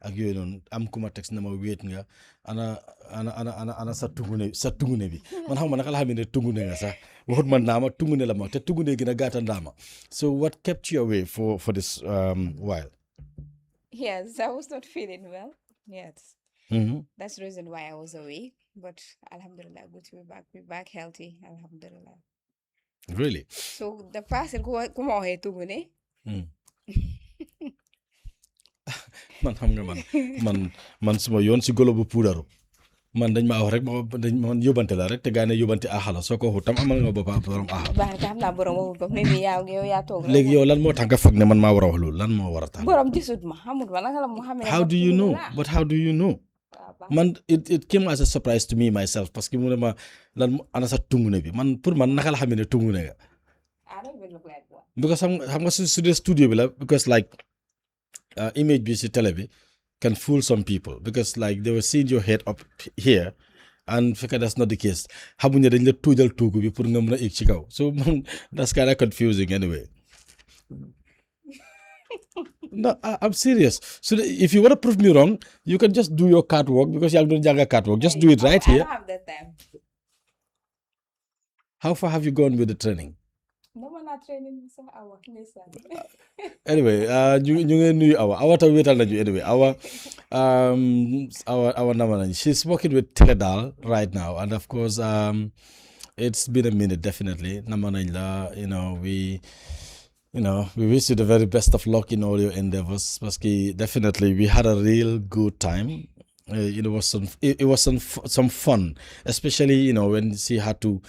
ak yooyu noonu am ku ma text na ma wéet nga ana sa tungune bi man xam ma naka la xam ne tungune nga sax waxut ma ndaama tungune la ma te tungune gën a gàtta ndaama. So what kept you away for this while? Yes, I was not feeling well. Yes. That's the reason why I was away. But Alhamdulillah, good to be back. Be back healthy. Alhamdulillah. Really? So the person who come here to me. Man xam nga man suma yoon si golo bu puudaru man dañ ma wax rek man yóbbante la rek te gaa ne yóbbante aaxa la soo ko waxut tam amal nga boppam borom aaxa. baax na xam naa borom waxut ko mais yow yaa toog. léegi yow lan moo tax nga foog ne man maa war a wax loolu lan moo war a tax. borom gisut ma xamut ma naka la mu xamee. How do you know? But how do you know? Man it came as a surprise to me myself parce que mu ne ma lan ana sa tungune bi man pour man naka la xamee ne tungune nga. Because xam nga su dee studio bi la because like image bi si télé bi can fool some people because like they were seeing your head up here and fekk that's not the case xamuñ ne dañ la tuujal tuugu bi pour nga mën a egg ci kaw so man that's kind of confusing anyway. No, I'm serious. So if you want to prove me wrong, you can just do your catwalk because you're doing Jaga catwalk. Just do it right here. I don't have that time. How far have you gone with the training? No, I'm not training. So I work Anyway, you knew our waital na anyway. Our Namanan. She's working with Teledal right now, and of course, it's been a minute definitely. Namanila, we wish you the very best of luck in all your endeavors. Because definitely we had a real good time. It was some fun, especially when she had to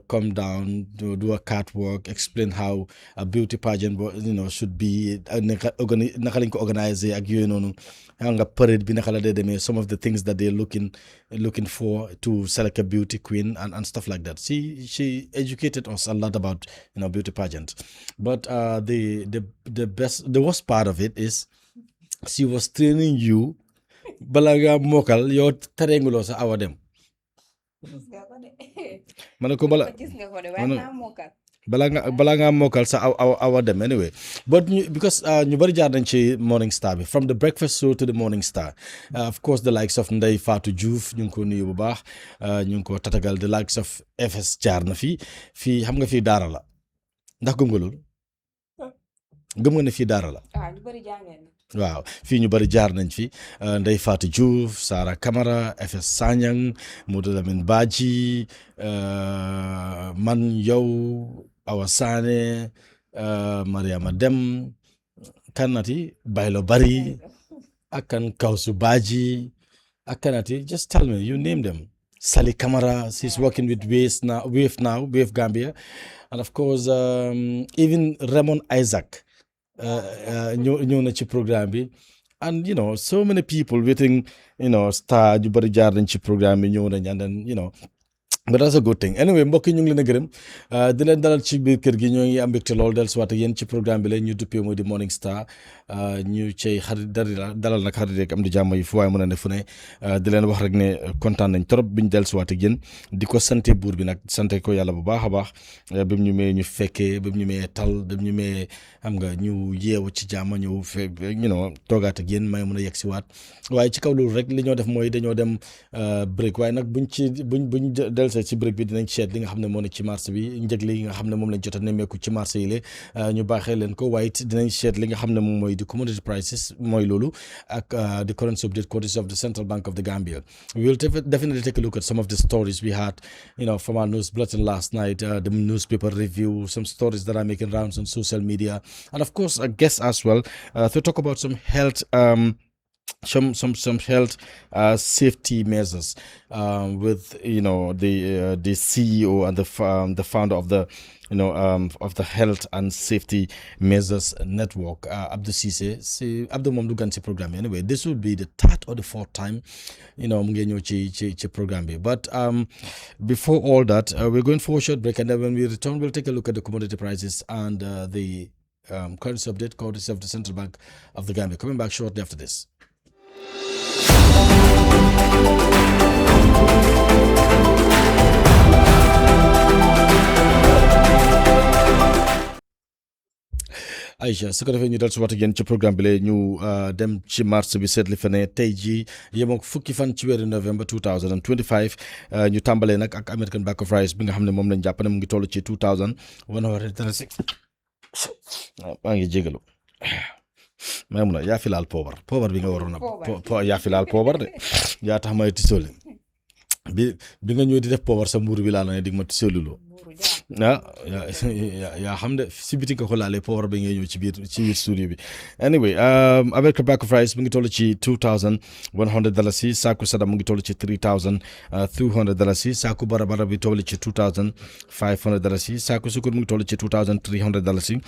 come down to do a catwalk, explain how a beauty pageant should be nakaling ko organize hanga parade bi nakala de some of the things that they're looking for to select a beauty queen and stuff like that. She educated us a lot about beauty pageant, but the worst part of it is she was training you bala nga mokal yow tarenguloo sa awa dem man ko bala nga mokal sa awa dem anyway but because ñu bari jaar nañ ci Morning Star bi from the breakfast show to the Morning Star of course the likes of Ndeye Fatou Diouf ñu ngi ko nuyu bu baax ñu ngi ko tatagal the likes of FS jaar na fii xam nga fii daara la ndax gëm nga loolu gëm nga ne fii daara la waaw fii ñu bari jaar nañ fi Ndeye Fatou Diouf Sara Camara FS Sanyang Modou Lamine Badji man yow Awa Sané Mariama Dem kanati Baylo Bari ak kan Kawsu Badji ak kanati just tell me you name them. Sally Camara, she's working with Wave Gambia, and of course even Raymond Isaac ñëw na ci programme bi and so many people waiting star ju bari jaar nañ ci programme bi ñëw nañ and then but that's a good thing anyway mbokk yi ñu ngi leen a gërëm di leen dalal ci biir kër gi ñoo ngi am mbégte lool del soit ak yéen ci programme bi la ñu duppee moo di Morning Star ñu cay xarit dalal nag xarit rek am di jàmm yi fu waaye mën a ne fu ne di leen wax rek ne kontaan nañ trop biñ del soit ak yéen di ko sante buur bi nag sante ko yàlla bu baax a baax bi mu ñu mee ñu fekkee bi mu ñu mee tal bi mu ñu mee xam nga ñu yeewu ci jàmm ñëw toogaat ak yéen may mën a yegg si waat waaye ci kaw loolu rek li ñoo def mooy dañoo dem break waaye nag buñ del ci break bi dinañ seet li nga xam ne moo ne ci marché bi njëg li nga xam ne moom lañ jot a nemmeeku ci marché yi la ñu baaxee leen ko waaye dinañ seet li nga xam ne moom mooy di commodity prices mooy loolu ak the currency update courtesy of the Central Bank of the Gambia. We will definitely take a look at some of the stories we had from our news bulletin last night, the newspaper review, some stories that are making rounds on social media, and of course a guest as well to talk about some health some health safety measures with the CEO and the founder of the of the Health and Safety Measures Network, Abdou Cissé. Abdou moom du gan ci programme anyway. This will be the third or the fourth time mu ngi ñëw ci programme bi. But before all that, we're going for a short break, and then when we return, we'll take a look at the commodity prices and the currency update courtesy of the Central Bank of the Gambia. Coming back shortly after this. Aïcha su ko defee ñu dal si waat ak yéen ci programme bi la ñu dem ci marché bi seetli fa ne tey jii yemoo fukki fan ci weeru novembre 2025 ñu tàmbalee nag ak American bag of rice bi nga xam ne moom lañ jàpp ne mu ngi toll ci 2136 maa ngi jégalu may mun a yaa fi laal poobar bi nga waroon a yaa fi laal poobar de yaa tax may tisooli bi nga ñëw di def poobar sa mbuur bi laa la ne dig ma tisooliloo yaa xam de si biti nga ko laalee poobar bi ngay ñëw ci biir studio bi anyway American bag of rice mu ngi toll ci $2,100 saaku sadam mu ngi toll ci $3,200 saaku barabara bi toll ci $2,500 saaku sukur mu ngi toll ci $2,300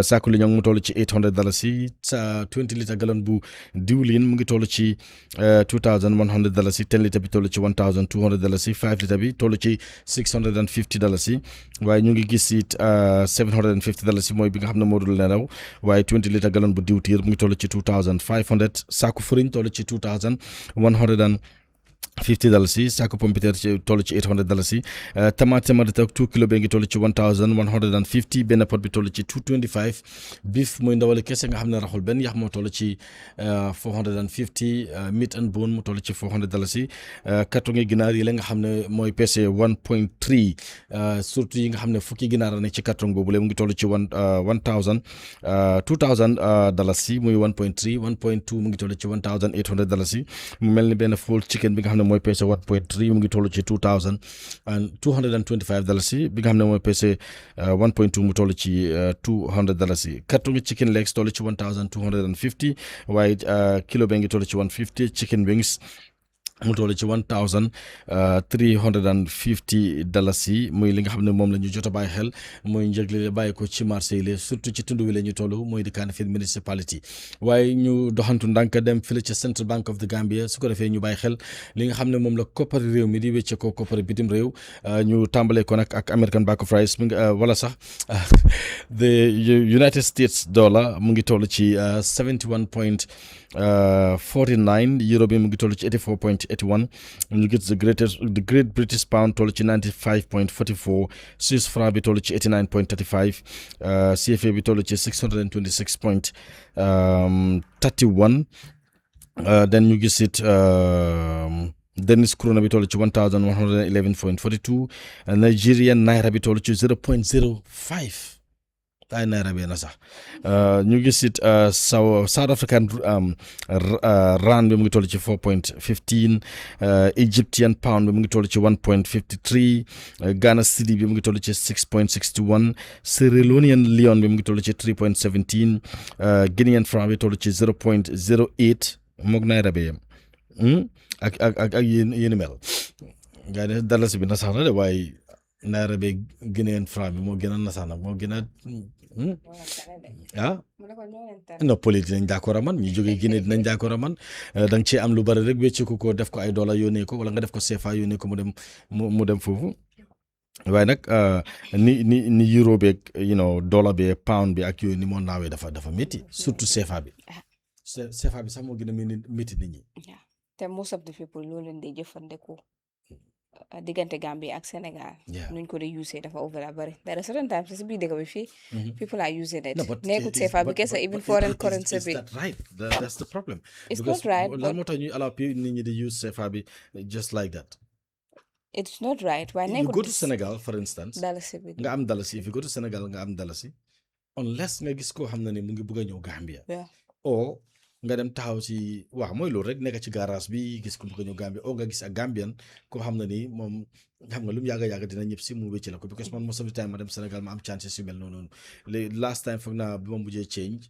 saaku liñoŋ mu toll ci $800 sa 20 litre gallon bu diwlin mu ngi toll ci $2,100 10 litre bi toll ci $1,200 5 litre bi toll ci $650 waaye ñu ngi gis it $750 mooy bi nga xam ne moo dul nelaw waaye 20 litre gallon bu diwtiir mu ngi toll ci $2,500 saaku furiñ toll ci $2,150 saaku pompiteer ci toll ci $800 tamaate marita 2 kilo bee ngi toll ci $1,150 benn pot bi toll ci $225 beef muy ndawale kese nga xam ne raxul benn yax moo toll ci $450 meat and bone mu toll ci $400 carton yi ginaar yi la nga xam ne mooy pese 1.3 surtout yi nga xam ne fukki ginaar a nekk ci carton boobu la mu ngi toll ci $2,000 muy 1.3 1.2 mu ngi toll ci $1,800 mu mel ni benn full chicken bi nga xam ne mooy pese 1.3 mu ngi toll ci $2,225 bi nga xam ne mooy pese 1.2 mu toll ci $200 carton chicken legs toll ci $1,250 waaye kilo bee ngi toll ci $150 chicken wings mu toll ci $1,350 muy li nga xam ne moom la ñu jot a bàyyi xel mooy njëg li bàyyi ko ci marché yi surtout ci tund wi la ñu toll mooy di Kanifing municipality waaye ñu doxantu ndànk dem fële ca Central Bank of the Gambia su ko defee ñu bàyyi xel li nga xam ne moom la koppari réew mi di wécce ko koppari bitim réew ñu tàmbalee ko nag ak American bag of rice mi nga wala sax the United States dollar mu ngi toll ci 71.49 euro bi mu ngi toll ci 84.81 ñu gis the Great British Pound toll ci 95.44 Swiss franc bi toll ci 89.35 CFA bi toll ci 626.31 then ñu gis it Danish krona bi toll ci 1111.42 Nigerian naira bi toll ci 0.05 ay naira bi na sax ñu gis it South African rand bi mu ngi toll ci 4.15 Egyptian pound bi mu ngi toll ci 1.53 Ghana cedi bi mu ngi toll ci 6.61 Sierra Leonean leone bi mu ngi toll ci 3.17 Guinean franc bi toll ci 0.08 moog naira bi yem ak yéen mel gaa ne dalasi bi na sax na de waaye naira bi Guinean franc bi moo gën a nasax nag moo gën a no poli dinañ d'accord a man ñu jógee Guinée dinañ d'accord a man da nga cee am lu bari rek wécceeku ko def ko ay dollar yónnee ko wala nga def ko CFA yónnee ko mu dem foofu waaye nag ni euro beeg dollar bi pound bi ak yooyu ni moo naawee dafa métti surtout CFA bi sax moo gën a métti nit ñi te most of the people loolu leen di jëfandikoo diggante Gambie ak Sénégal nuñ ko di use dafa over a bari there are certain times si biir dëkk bi fii people are using it nekkut CFA bi kese even foreign currency bi that's the problem it's not right lan moo tax ñuy allow nit ñi di use CFA bi just like that it's not right waaye you go to Sénégal for instance dalasi bi nga am dalasi if you go to Sénégal nga am dalasi unless nga gis koo xam ne mu ngi bëgg a ñëw Gambia o nga dem taxaw ci waaw mooy loolu rek nekk ci garage bi gis ko bëgg a ñëw Gambia o nga gis ak Gambian koo xam ne ni moom xam nga lu mu yàgg dina ñëpp si mu wécc la ko because man most of the time ma dem Sénégal ma am chance si mel noonu last time foog naa bi ma mujjee change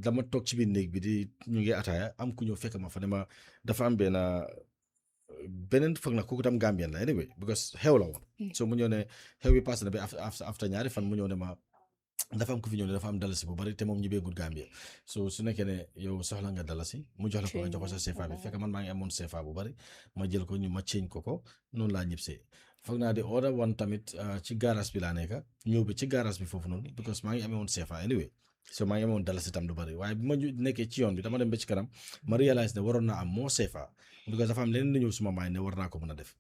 dama toog ci biir néeg bi di ñu ngi ataaya am ku ñëw fekk ma fa ne ma dafa am beneen foog na kooku tam Gambian la anyway because xew la woon so mu ñëw ne xew bi passé na bi after ñaari fan mu ñëw ne ma dafa am ku fi ñëw ne dafa am dalasi bu bari te moom ñibbeegul Gambia so su nekkee ne yow soxla nga dalasi mu jox la ko nga jox ko sa CFA bi fekk man maa ngi amoon CFA bu bari ma jël ko ma change ko noonu laa ñibbisee foog naa di order one tamit ci garage bi laa nekk ñëw bi ci garage bi foofu noonu because maa ngi amee woon CFA anyway so maa ngi amee woon dalasi tam lu bari waaye bi ma nekkee ci yoon bi dama dem ba ci kanam ma réalise ne waroon naa am moo CFA because dafa am leneen lu ñëw suma maay ne war naa ko mën a def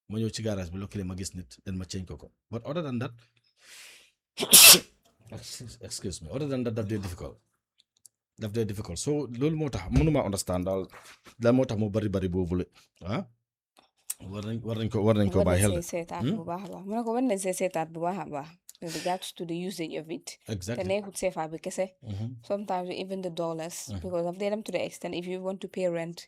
ma ñëw ci garage bi lokkale ma gis nit den ma change ko but other than that Excuse me. Other than that, they're difficult. They're difficult. So loolu moo tax mënuma understand daal lan moo tax mu bari boobule ah war nañ ko bàyyi xel de. seetaat bu baax a baax mu ne ko war nañ see seetaat bu baax a baax with regards to the usage of it. Exactly. te nekkut CFA bi kese. Sometimes even the dollars. Because of them to the extent if you want to pay rent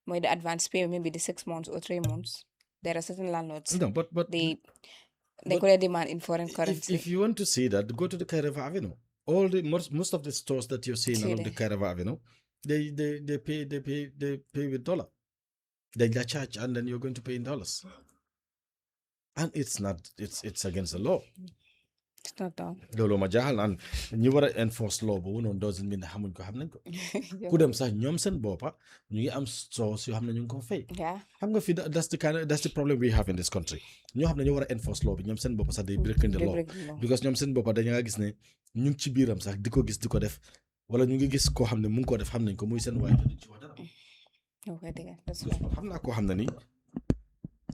mooy the advance pay maybe the 6 months or 3 months there are certain landlords. No, but they could demand in foreign currency. If you want to see that, go to the Kairava Avenue. All the most of the stores that you're seeing along the Kairava Avenue, they pay with dollar. They charge and then you're going to pay in dollars. And it's against the law. It's not done. loolu ma jaaxal and ñu war a enforce law boobu noonu doesn't mean xamuñ ko xam nañ ko. ku dem sax ñoom seen boppa ñu ngi am stores yoo xam ne ñu ngi ko fay. xam nga fii that's the problem we have in this country. ñoo xam ne ñu war a enforce law bi ñoom seen boppa sax day breaking the law. Because ñoom seen boppa dañu nga gis ne ñu ngi ci biiram sax di ko gis di ko def wala ñu ngi gis koo xam ne mu ngi ko def xam nañ ko muy seen waay duñ ci wax dara. xam naa koo xam ne ni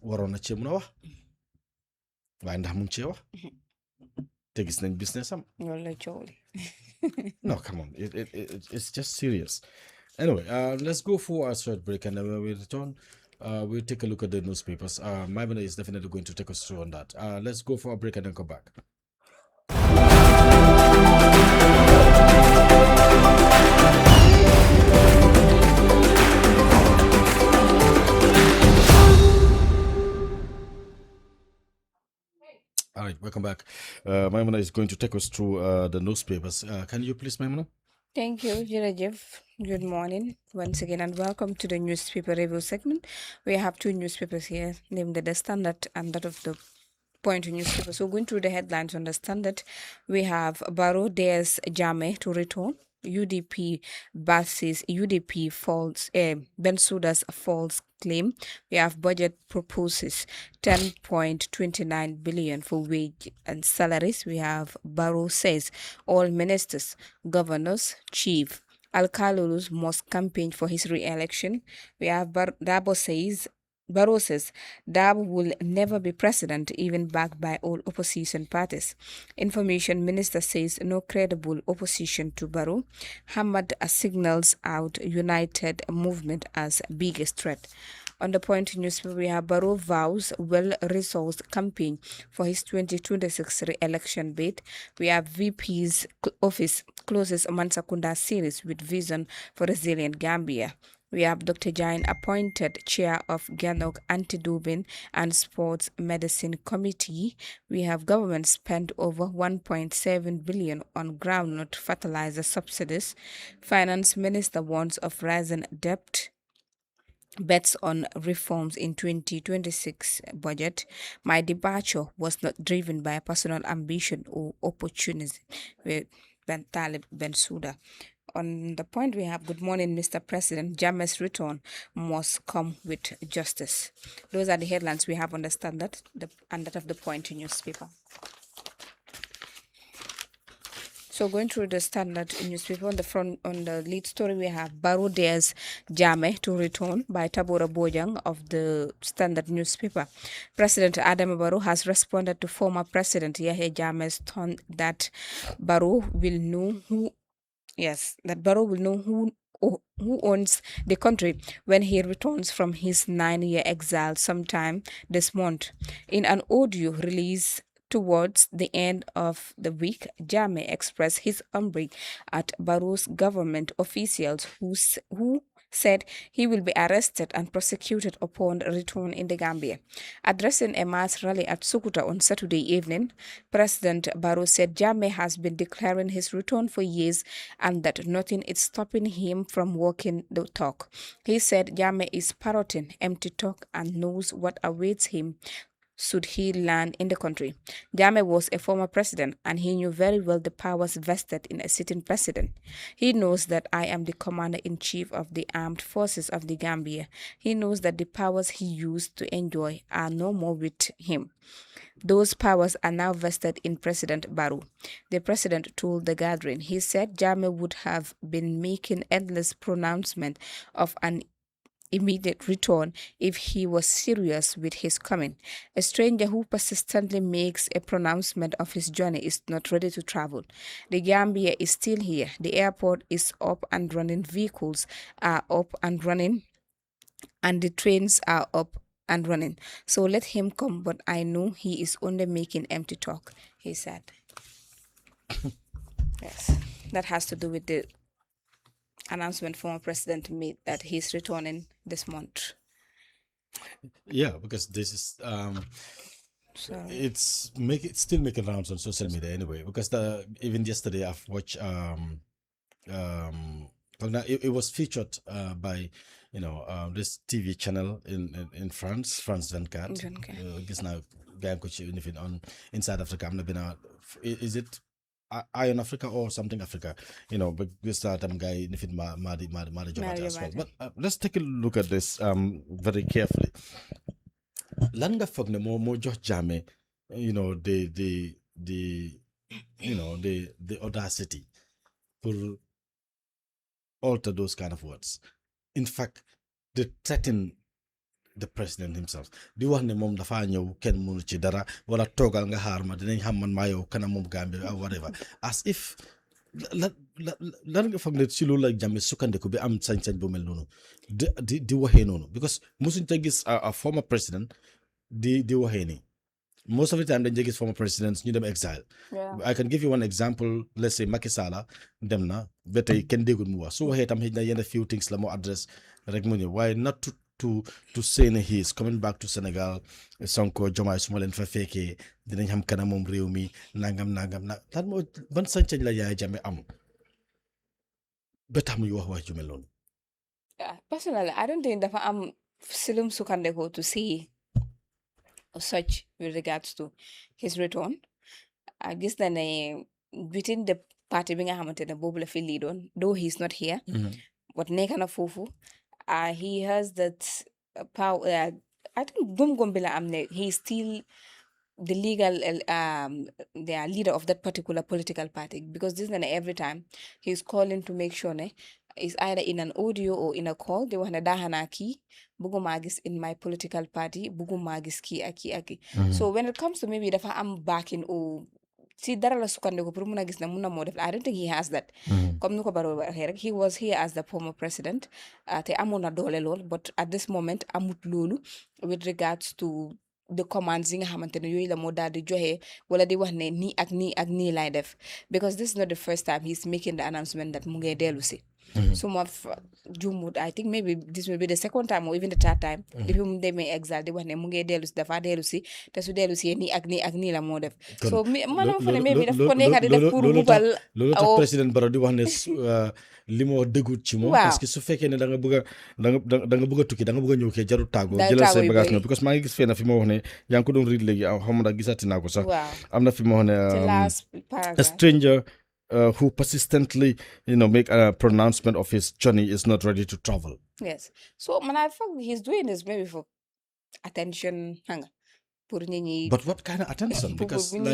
waroon na cee mun a wax waaye ndax mu ngi cee wax. te gis nañ business am. No, come on. It's just serious. Anyway, let's go for a short break, and then when we return, we'll take a look at the newspapers. Maimuna is definitely going to take us through on that. Let's go for a break and then come back. All right, welcome back. Maimuna is going to take us through the newspapers. Can you please, Maimuna? Thank you, Jirajif. Good morning once again and welcome to the newspaper review segment. We have two newspapers here named The Standard and that of the Point newspaper. So going through the headlines on The Standard, we have Barrow dares Jammeh to return. UDP versus UDP false Bensouda's false claim. We have budget proposes 10.29 billion for wage and salaries. We have Barrow says all ministers, governors, chief Al-Kalulus must campaign for his re-election. We have Barrow says Dab will never be president, even backed by all opposition parties. Information Minister says no credible opposition to Barrow. Hamad signals out United Movement as biggest threat. On the Point newspaper, we have Barrow vows well-resourced campaign for his 2026 re-election bid. We have VP's office closes Mansakunda series with vision for resilient Gambia. We have Dr. Jain appointed chair of Ganok Anti-Doping and Sports Medicine Committee. We have government spent over 1.7 billion on groundnut fertilizer subsidies. Finance Minister warns of rising debt. Bets on reforms in 2026 budget. My departure was not driven by personal ambition or opportunism. With Talib Bensouda. On the Point, we have good morning, Mr. President. Jammeh's return must come with justice. Those are the headlines we have on The Standard and that of the Point newspaper. So going through the Standard newspaper, on the lead story, we have Barrow dares Jammeh to return by Tabora Bojang of the Standard newspaper. President Adam Barrow has responded to former President Yahya Jammeh's taunt that Barrow will know who who owns the country when he returns from his 9-year exile sometime this month. In an audio release towards the end of the week, Jammeh expressed his umbrage at Barrow's government officials who said he will be arrested and prosecuted upon return in the Gambia. Addressing a mass rally at Sukuta on Saturday evening, President Barrow said Jammeh has been declaring his return for years and that nothing is stopping him from walking the talk. He said Jammeh is parroting empty talk and knows what awaits him should he land in the country. Jammeh was a former president and he knew very well the powers vested in a sitting president. He knows that I am the commander-in-chief of the armed forces of the Gambia. He knows that the powers he used to enjoy are no more with him. Those powers are now vested in President Barrow. The president told the gathering. He said Jammeh would have been making endless pronouncements of an immediate return if he was serious with his coming. A stranger who persistently makes a pronouncement of his journey is not ready to travel. The Gambia is still here. The airport is up and running. Vehicles are up and running. And the trains are up and running. So let him come, but I know he is only making empty talk, he said. Yes, that has to do with the announcement former president made that he's returning this month. Yeah, because this is it's still making rounds on social media anyway. Because even yesterday I've watched it was featured by this TV channel in France 24. Gis naa gaa ko ci on Inside Africa am na benn is it Iron Africa or something Africa, but this time guy nifin Madi Jobate as well. But let's take a look at this very carefully. Lan nga foog ne moo jox Jammeh the audacity for alter those kind of words. In fact, they threaten the president himself. Di wax ne moom dafa ñëw kenn mënu ci dara wala toogal nga xaar ma dinañ xam man maa yow kana moom Gambia or whatever. As if lan nga foog ne ci loolu la Jammeh sukkandiku bi am sañ-sañ bu mel noonu di waxee noonu, because musuñ ta gis a former president di waxee nii. Most of the time, dañ gis former presidents ñu dem exile. I can give you one example. Let's say Macky Sall dem na ba tey kenn déggul mu wax su waxee tam xëy na yenn few things la moo address rek mu ñëw waaye not to say ne he is coming back to Senegal. Sonko Jomaay su ma leen fa fekkee dinañ xam kana moom réew mi nangam lan moo ban sañ-sañ la Yaya Jammeh am ba tax muy wax ju mel noonu. Personally, I don't think dafa am silum sukkandiku to see such with regards to his return. I guess then within the party bi nga xamante ne boobu la fi lead on, though he's not here, but nekk na foofu, he has that power. I think gum bi la am ne he's still the legal the leader of that particular political party, because this is every time he's calling to make sure ne is either in an audio or in a call they wax ne daxanaa kii bugguma gis in my political party bugguma gis kii ak kii. So when it comes to maybe dafa am backing or si dara la sukkandiku pour mun a gis ne mun na moo def, I don't think he has that. Comme nu ko Barrow waxee rek, he was here as the former president te amoon na doole lool, but at this moment amut loolu with regards to the commands yi nga xamante ne yooyu la moo daal di joxe wala di wax ne nii ak nii lay def, because this is not the first time he's making the announcement that mu ngi dellu si. So Jumut, I think maybe this will be the second time or even the third time depuis mu demee exile di wax ne mu ngi dellu si dafa dellu si te su dellu si nii ak nii la moo def. So maanaam fa ne maybe daf ko nekk di def pour bugal loolu tax président Barrow di wax ne li moo dëggut ci moom, parce que su fekkee ne da nga bëgg a tukki da nga bëgg a ñëw kee jarul tàggoo jëlal say bagage ñëw, because maa ngi gis fee na fi ma wax ne yaa ngi ko doon read léegi xam nga gisaati naa ko sax am na fi ma wax ne a stranger who persistently, make a pronouncement of his journey is not ready to travel. Yes. So, I thought he's doing this maybe for attention. But what kind of attention? Because because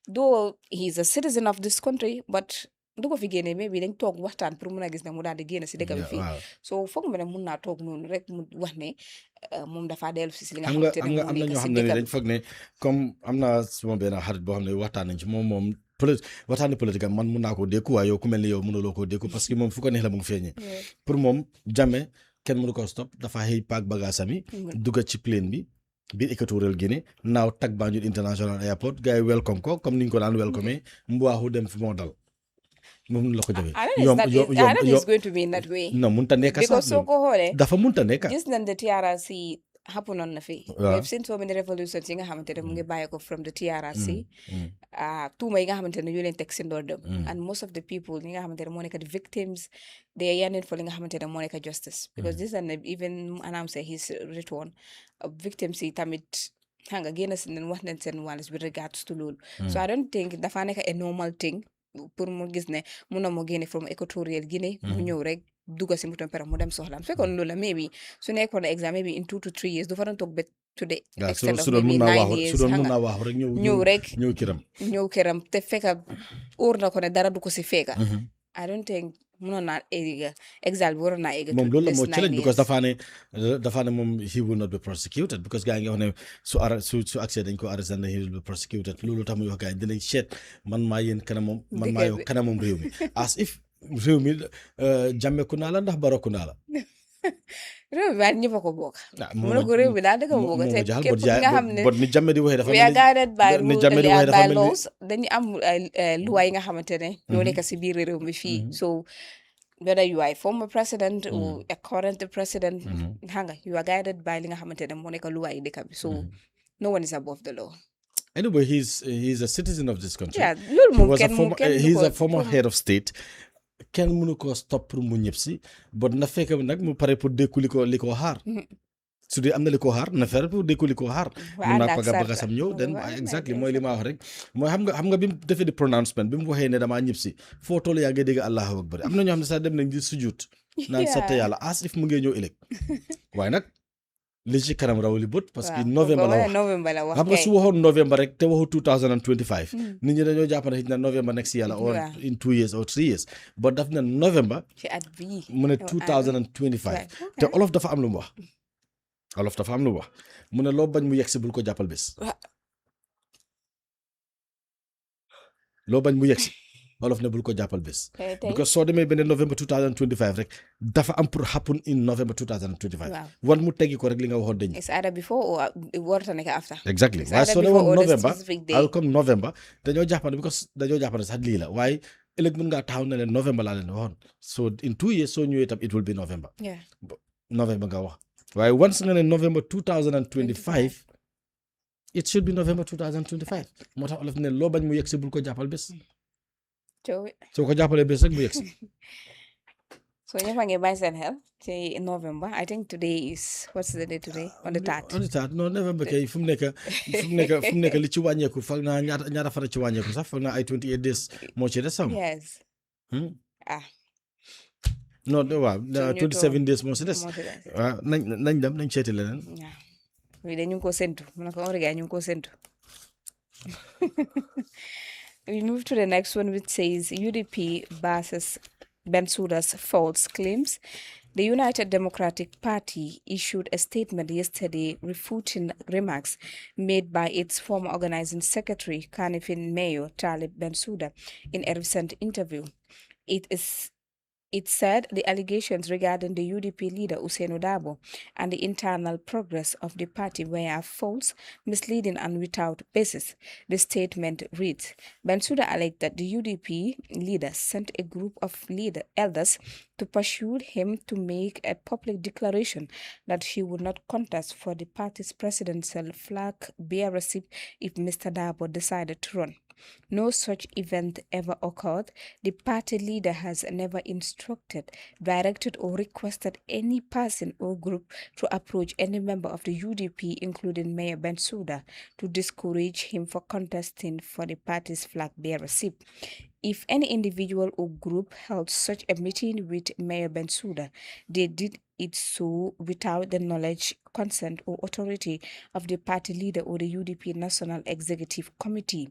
though he's a citizen of this country, but du ko fi génne maybe dañ toog waxtaan pour mun a gis ne mu daal di génn si dëkk bi fii. So foog ma ne mun naa toog noonu rek mu wax ne moom dafa dellu si li nga xamante ne am na ñoo xam ne dañ foog ne comme am na suma benn xarit boo xam ne waxtaan nañ ci moom waxtaani politique am man mun naa koo dékku waaye yow ku mel ni yow mënuloo koo dékku parce que moom fu ko neex la mu ngi feeñee. Pour moom Jammeh kenn mënu ko stop dafa xëy paak bagage ami dugga ci plane bi biir Equatorial Guinée naaw tag Banjul International Airport gars yi welcome ko comme ni ñu ko daan welcome mu waaxu dem fi moo dal. moom la ko jógee I don't think it's going to be in that way. Non munta nekk because soo ko xoolee dafa munta nekk. gis nañ the TRRC happen on na fi. We've seen so many revolutions yi nga xamante ne mu ngi bàyyi ko from the TRRC. Tuuma yi nga xamante ne yu leen teg si ndoddam. And most of the people yi nga xamante ne moo nekk the victims they are yearning for li nga xamante ne moo nekk justice. Because this and even announced his return victims yi tamit xam nga génn si wax nañ seen wàllis with regards to loolu. So I don't think dafa nekk a normal thing pour mu gis ne mun na moo génne from Equatorial Guinée mu ñëw rek dugga si moto pare mu dem soxlaam fekkoon loolu la maybe su nekkoon exam maybe in 2 to 3 years du fa doon toog ba to the extent of maybe 9 years su doon mun naa waaxu rek ñëw këram ñëw këram te fekka óor na ko ne dara du ko si fekka I don't think mënoon naa egg exam bi waroon naa egg moom loolu la moo challenge because dafa ne moom he will not be prosecuted because gars yi nga wax ne su accès dañ ko arrêté ne he will be prosecuted loolu tax muy wax gars yi dinañ seet man maa yéen kanamam man maa yow kanamam réew mi as if réew mi jàmmeeku naa la ndax baroku naa la réew mi ñëpp a ko bokk mu ne ko réew mi daal da ko bokk te képp nga xam ne ni jàmme di waxee dafa we are guided by laws dañu am loi yi nga xamante ne ñoo nekk si biir réew mi fii so whether you are a former president or a current president xam nga you are guided by li nga xamante ne moo nekk loi yi dëkk bi so no one is above the law. Anyway, he's a citizen of this country. Yeah, he's a former head of state. Kenn mënu ko stop pour mu ñëpp si but na fekk nag mu pare pour dékku li ko xaar su dee am na li ko xaar na fere pour dékku li ko xaar mun naa baga sam ñëw den exactly mooy li ma wax rek mooy xam nga bi mu defee di pronouncement bi mu waxee ne damaa ñëpp si foo toll yaa ngi dégg allahu akbar am na ñoo xam ne sax dem nañ di sujud naan sant yàlla as if mu ngee ñëw ëllëg waaye nag li ci kanam raw li bët parce que novembre la wax xam nga su waxoon novembre rek te waxu 2025 nit ñi dañoo jàpp ne novembre next year la or in 2 years or 3 years but daf ne novembre mu ne 2025 te olof dafa am lu mu wax mu ne loo bañ mu yegsi bul ko jàppal bés loo bañ mu yegsi olof ne bul ko jàppal bés because soo demee beneen novembre 2025 rek dafa am pour happen in november 2025 wan mu teggi ko rek li nga waxoon dañ it's either before or warta nekk after exactly waaye soo ne woon november al comme november dañoo jàppane because dañoo jàppane sax lii la waaye ëllëg mën ngaa taxaw ne leen november laa leen waxoon so in 2 years soo ñëwee tam it will be november november nga wax waaye once nga ne november 2025 it should be november 2025 moo tax olof ne loo bañ mu yegsi bul ko jàppal bés soo ko jàppalee bés rek mu yegsi so ñëpp a ngi bàyyi seen xel ci November I think today is what's the day today on the 3rd non November kay fu mu nekk li ci wàññeeku foog naa ñaata fan ci wàññeeku sax foog naa ay 28 days moo ci des sam yes non waaw 27 days moo ci des waaw nañ dem nañ seeti leneen oui de ñu ngi ko séntu mu ne ko origa ñu ngi ko séntu we move to the next one, which says UDP versus Bensouda's false claims. The United Democratic Party issued a statement yesterday refuting remarks made by its former organizing secretary, Kanifing Mayor Talib Bensouda, in a recent interview. It said the allegations regarding the UDP leader Ousainou Darboe and the internal progress of the party were false, misleading and without basis. The statement reads, Bensouda alleged that the UDP leader sent a group of elders to pursue him to make a public declaration that he would not contest for the party's presidential flag-bearership if Mr. Darboe decided to run. No such event ever occurred. The party leader has never instructed, directed or requested any person or group to approach any member of the UDP, including Mayor Bensouda, to discourage him for contesting for the party's flag bearership. If any individual or group held such a meeting with Mayor Bensouda, they did it so without the knowledge, consent, or authority of the party leader or the UDP National Executive Committee.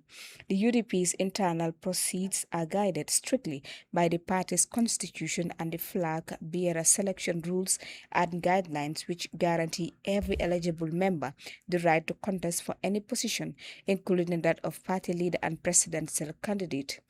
The UDP's internal proceedings are guided strictly by the party's constitution and the flag bearer selection rules and guidelines, which guarantee every eligible member the right to contest for any position, including that of party leader and presidential candidate.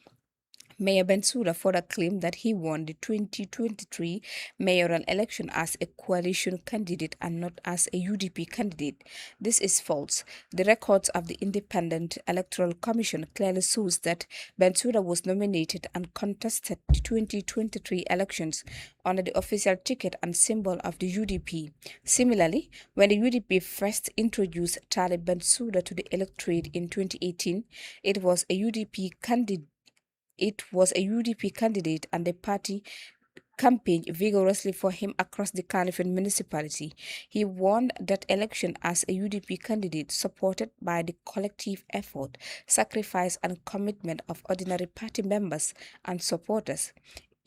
Mayor Bensouda further claimed that he won the 2023 mayoral election as a coalition candidate and not as a UDP candidate. This is false. The records of the Independent Electoral Commission clearly shows that Bensouda was nominated and contested the 2023 elections under the official ticket and symbol of the UDP. Similarly, when the UDP first introduced Talib Bensouda to the electorate in 2018, it was a UDP candidate and the party campaigned vigorously for him across the Kanifing municipality. He won that election as a UDP candidate supported by the collective effort, sacrifice and commitment of ordinary party members and supporters.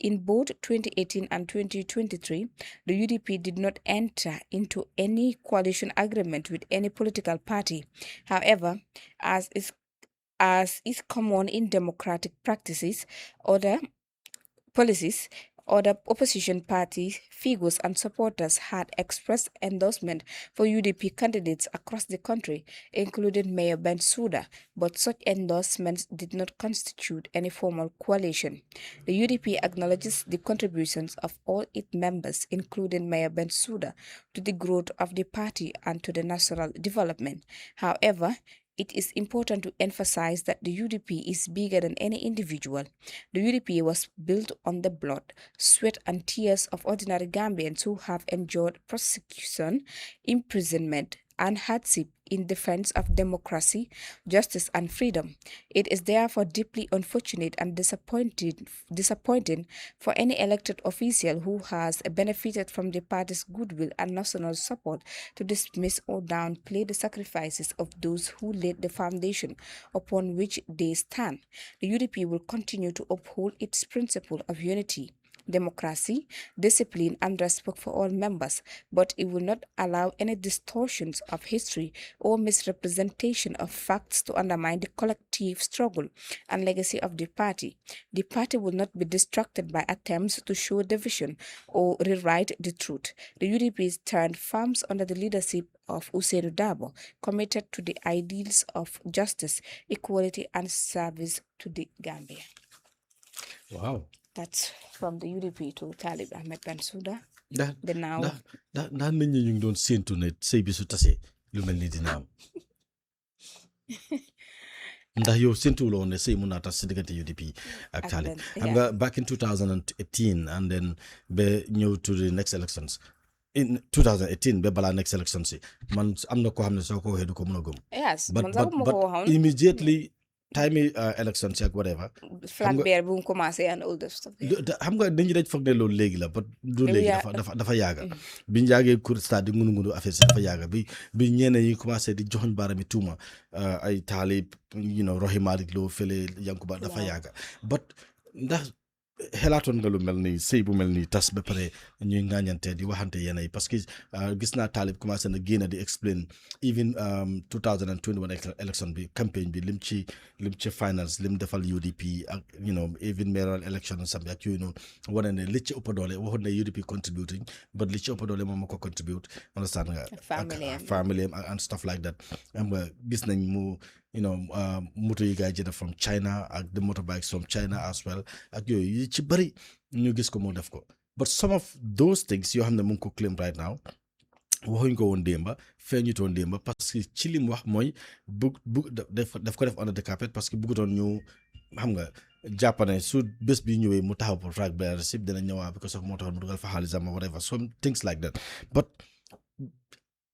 In both 2018 and 2023, the UDP did not enter into any coalition agreement with any political party. However, as is common in democratic practices, other policies, other opposition party figures and supporters had expressed endorsement for UDP candidates across the country, including Mayor Bensouda, but such endorsements did not constitute any formal coalition. The UDP acknowledges the contributions of all its members, including Mayor Bensouda, to the growth of the party and to the national development. However, it is important to emphasize that the UDP is bigger than any individual. The UDP was built on the blood, sweat, and tears of ordinary Gambians who have endured persecution, imprisonment, and hardship in defense of democracy, justice, and freedom. It is therefore deeply unfortunate and disappointing for any elected official who has benefited from the party's goodwill and national support to dismiss or downplay the sacrifices of those who laid the foundation upon which they stand. The UDP will continue to uphold its principle of unity, democracy, discipline, and respect for all members, but it will not allow any distortions of history or misrepresentation of facts to undermine the collective struggle and legacy of the party. The party will not be distracted by attempts to show division or rewrite the truth. The UDP stands firm under the leadership of Ousainou Darboe, committed to the ideals of justice, equality, and service to the Gambia. Wow. That's from the UDP to Talib Ahmed Bensouda. ndax nit ñi ñu ngi doon séentu ne sëy bi su tasee lu mel ni dina am ndax yow séentuwuloo woon ne sëy mun naa tas si diggante UDP ak Talib. xam nga back in 2018 and then ba ñëw to the next elections in 2018 ba balaa next elections yi man am na koo xam ne soo ko waxee du ko mën a gëm. Yes, but immediately time elections ak whatever. flag bear bu mu commencé and all this stuff. xam nga dañu dañ foog ne loolu léegi la but du léegi dafa yàgga bi ñu jaagee cour stade di ngunu affaire si dafa yàgga bi ñeneen yi commencé di joxoñ baarami tuuma ay Talib Rohey Malick Lowe fële Yankuba dafa yàgga but ndax xelaatoon nga lu mel ni sëy bu mel ni tas ba pare ñuy ngaañante di waxante yenn yi parce que gis naa Talib commencé na génn di explain even 2021 election bi campagne bi lim ci finance lim defal UDP ak even mayoral election sam ak yooyu noonu wane ne li ci ëpp doole waxoon ne UDP contributing but li ci ëpp doole moom moo ko contribute understand nga family and stuff like that am nga gis nañ mu moto yi gaay jënd from China ak the motorbikes from China as well ak yooyu ci bari ñu gis ko moo def ko but some of those things yoo xam ne mu ngi ko claim right now waxuñ ko woon démba feeñutoon démba parce que ci lim wax mooy daf ko def under the carpet parce que bëggutoon ñu xam nga jàppane su bés bi ñëwee mu taxaw pour flag bearership dina ñëwaa because of moo taxoon mu dugal fa xaalisam whatever some things like that but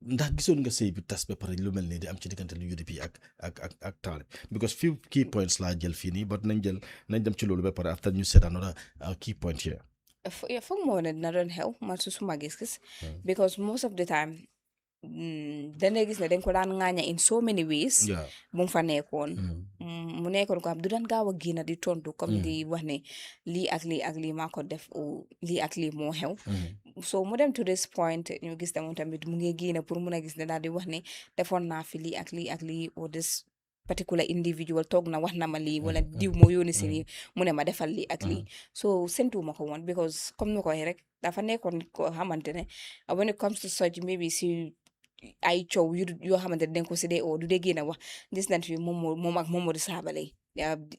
ndax gisoon nga sëy bi tas ba pare lu mel nii di am ci diggante lu UDP ak Talib because few key points laa jël fii nii but nañ dem ci loolu ba pare after ñu seet another key point here. foog moo ne dina doon xew man su suma gis because most of the time dana gis ne dañ ko daan ŋaaña in so many ways mu fa nekkoon mu nekkoon ko xam du daan gaaw a génn di tontu comme di wax ne lii ak lii maa ko def lii ak lii moo xew so mu dem to this point ñu gis ne moom tamit mu ngi génn pour mun a gis ne daal di wax ne defoon naa fi lii ak lii or this particular individual toog na wax na ma lii wala diw moo yónni si lii mu ne ma defal lii ak lii so sentuuma ko woon because comme ni ko waxee rek dafa nekkoon ko xamante ne when it comes to such maybe si ay coow yoo xamante ne dañ ko si dee oo du dee génn wax gis nañ fi moom ak Momodou Sabally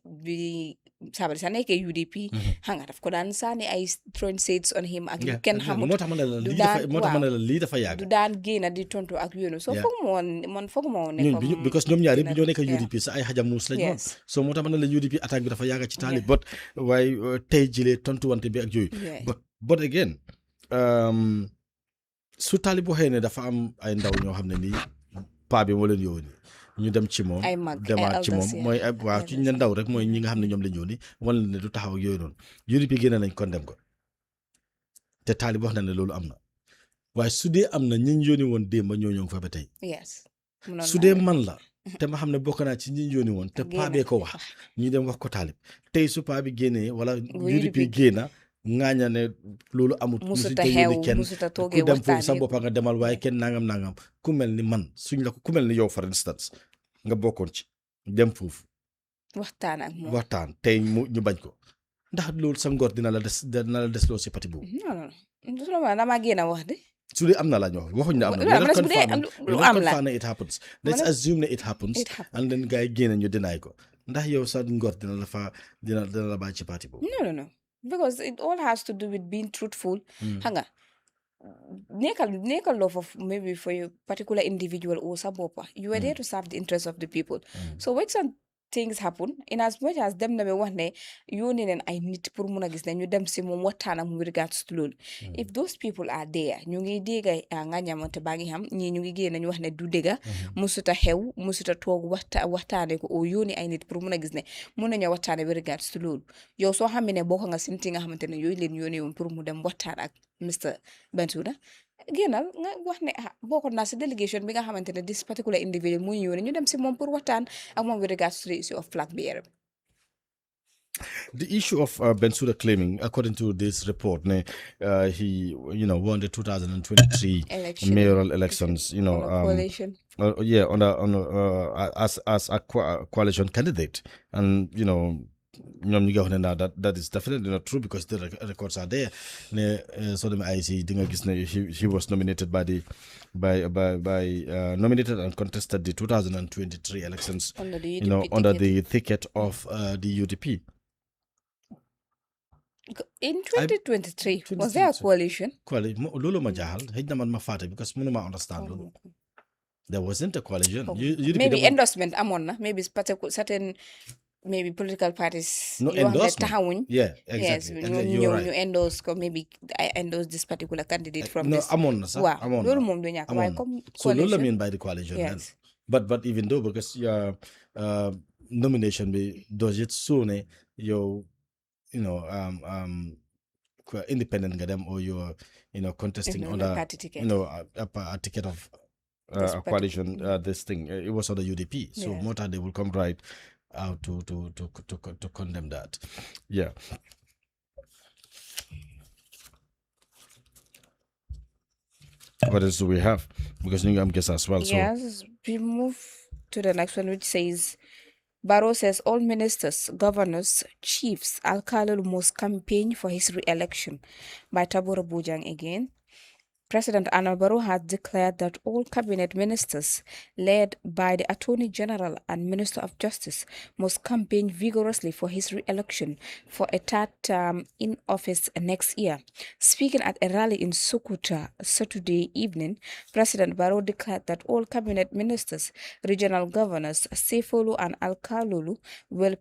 bi Sabally sax nekkee UDP xam nga daf ko daan sànni ay throwing shades on him ak kenn xamul moo tax ma ne la lii dafa yàgg du daan génn di tontu ak yoonu so foog ma woon ne because ñoom ñaari bi ñoo nekk UDP sa ay xajamuus lañ woon so moo tax ma ne la UDP attaque bi dafa yàgg ci Talib but waaye tey jilee tontuwante bi ak yooyu but again su Talib waxee ne dafa am ay ndaw ñoo xam ne nii paa bi moo leen yónni ñu dem ci moom demaat ci moom mooy waaw ci ñu ndaw rek mooy ñi nga xam ne ñoom lañ yónni wala ne du taxaw ak yooyu noonu UDP génne nañ kon dem ko te Talib wax na ne loolu am na waaye su dee am na ñi yónni woon démb ñoo ñëw fa ba tey su dee man la te ma xam ne bokk naa ci ñi yónni woon te paa bee ko wax ñu dem wax ko Talib tey su paa bi génnee wala UDP génna ngaaña ne loolu amut musuta xew kenn musuta ku toogee dem foofu sa waxtaanee boppa nga demal waaye kenn nangam ku mel ni man suñ la ko ku mel ni yow for instance nga bokkoon ci dem foofu waxtaan ak moom waxtaan tey ñu bañ ko ndax loolu sa ngor dina la desloo si parti boobu. non non damaa génn a wax de. su dee am na la ñu wax waxuñ ne am na. lu am la ne it happens. Let's assume ne it happens. And then gars yi génn ñu deny ko ndax yow sa ngor dina la bàyyi ci parti boobu. non because it all has to do with being truthful. xam nga nekkal love of maybe for a particular individual or sa boppa you were there to serve the interests of the people. So when some things happen in as much as dem na be wax ne yónnee leen ay nit pour mun a gis ne ñu dem si moom waxtaan ak mu regards to loolu if those people are there ñu ngi dégg nga ñamante baa ngi xam ñii ñu ngi génn ñu wax ne du dégga musuta xew musuta toog waxtaane ko o yónnee ay nit pour mun a gis ne mun nañoo waxtaane bi regards to loolu yow soo xamee ne bokk nga sinti nga xamante ne yooyu leen yónnee woon pour mu dem waxtaan ak Mr Bensouda génnal nga wax ne bokkoon naa si délégation bi nga xamante ne this particular individual muy ñëw ne ñu dem si moom pour waxtaan ak moom with regards to the issue of flag bearer. The issue of Bensouda claiming, according to this report, he won the 2023 mayoral elections. Coalition. As a coalition candidate, and ñoom ñu ngi wax ne that is definitely not true because the records are there ne soo demee IEC di nga gis ne he was nominated nominated and contested the 2023 elections under the ticket of the UDP. In 2023 was there a coalition? Loolu ma jaaxal xëy na man ma fàtte because mënuma understand loolu. There wasn't a coalition. Maybe endorsement amoon na maybe certain maybe political parties. No endorsement. Yeah, exactly. Yes, you endorse, maybe I endorse this particular candidate from this. No, amoon na sax. Waaw loolu moom du ñàkk waaye comme coalition. So loolu la mean by the coalition. Yes. But even though because your nomination bi does it show ne yow independent nga dem or you're contesting on a ticket of a coalition this thing it was on the UDP so more time they will come right out to condemn that. Yeah. What else do we have? Because I'm guessing as well. Yes, we move to the next one, which says Barrow says all ministers, governors, chiefs, Alkalo must campaign for his re-election. By Tabora Bojang again. President Anna Barrow has declared that all cabinet ministers led by the Attorney General and Minister of Justice must campaign vigorously for his re-election for a third term in office next year. Speaking at a rally in Sokoto Saturday evening, President Barrow declared that all cabinet ministers, regional governors, Sefolo and Alkalulu will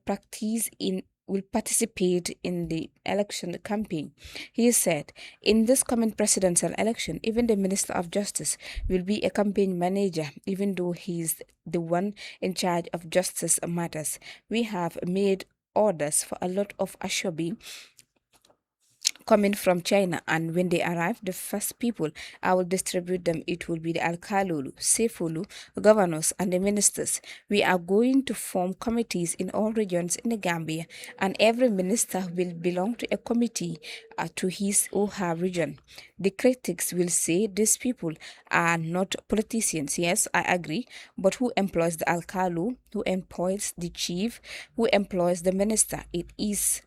participate in the election campaign. He said, in this coming presidential election, even the Minister of Justice will be a campaign manager, even though he's the one in charge of justice matters. We have made orders for a lot of Ashobi coming from China, and when they arrive, the first people I will distribute them, it will be the Alkalulu, Sefulu, governors, and the ministers. We are going to form committees in all regions in the Gambia, and every minister will belong to a committee to his or her region. The critics will say these people are not politicians. Yes, I agree, but who employs the Alkalu? Who employs the chief? Who employs the minister? It is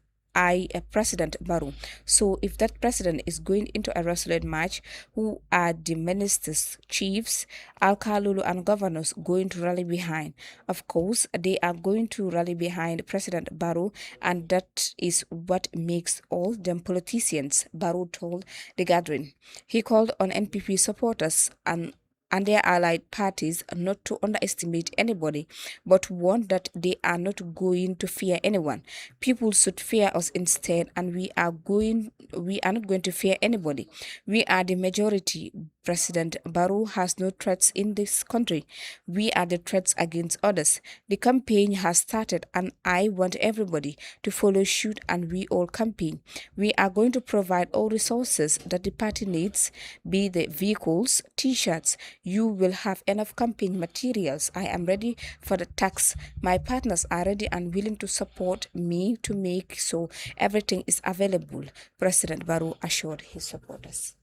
President Barrow. So if that president is going into a wrestling match, who are the ministers, chiefs, Alkalulu and governors going to rally behind? Of course, they are going to rally behind President Barrow, and that is what makes all them politicians, Barrow told the gathering. He called on NPP supporters and their allied parties not to underestimate anybody, but warned that they are not going to fear anyone. People should fear us instead, and we are not going to fear anybody. We are the majority, President Barrow has no threats in this country. We are the threats against others. The campaign has started and I want everybody to follow suit and we all campaign. We are going to provide all resources that the party needs, be the vehicles, t-shirts. You will have enough campaign materials. I am ready for the tax. My partners are ready and willing to support me to make so everything is available, President Barrow assured his supporters.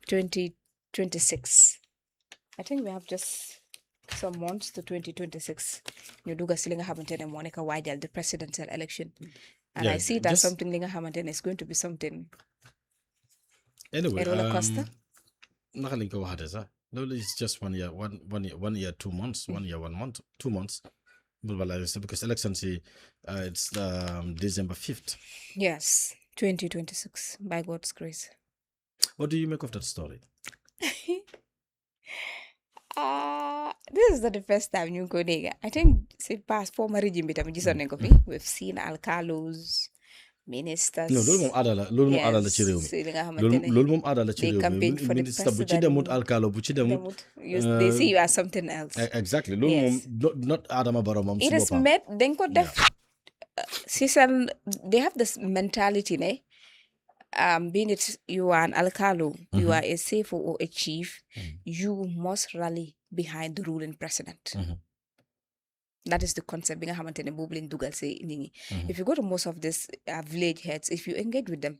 2026. I think we have just some months to 2026. You do sling hamilton Monica Wajal, the presidential election. And I see that something Linga Hamilton is going to be something. Anyway, roller coaster. No, it's just 1 year, 1 year, 2 months, 1 year, 1 month, 2 months. Because elections, it's December 5th. Yes, 2026, by God's grace. What do you make of that story? This is not the first time you go there. I think it's past former regime, we've seen alcalos, ministers. No, loolu moom aada la ci réew mi. Loolu moom aada la ci réew mi. Minister bu ci demut alcalo bu ci demut. They see you as something else. Exactly. Loolu moom not Adama Barrow moom. It is met. Then ko def. They have this mentality, ne? Being it you are an alcalo, you are a CFO or a chief, you must rally behind the ruling president. That is the concept. If you go to most of these village heads, if you engage with them,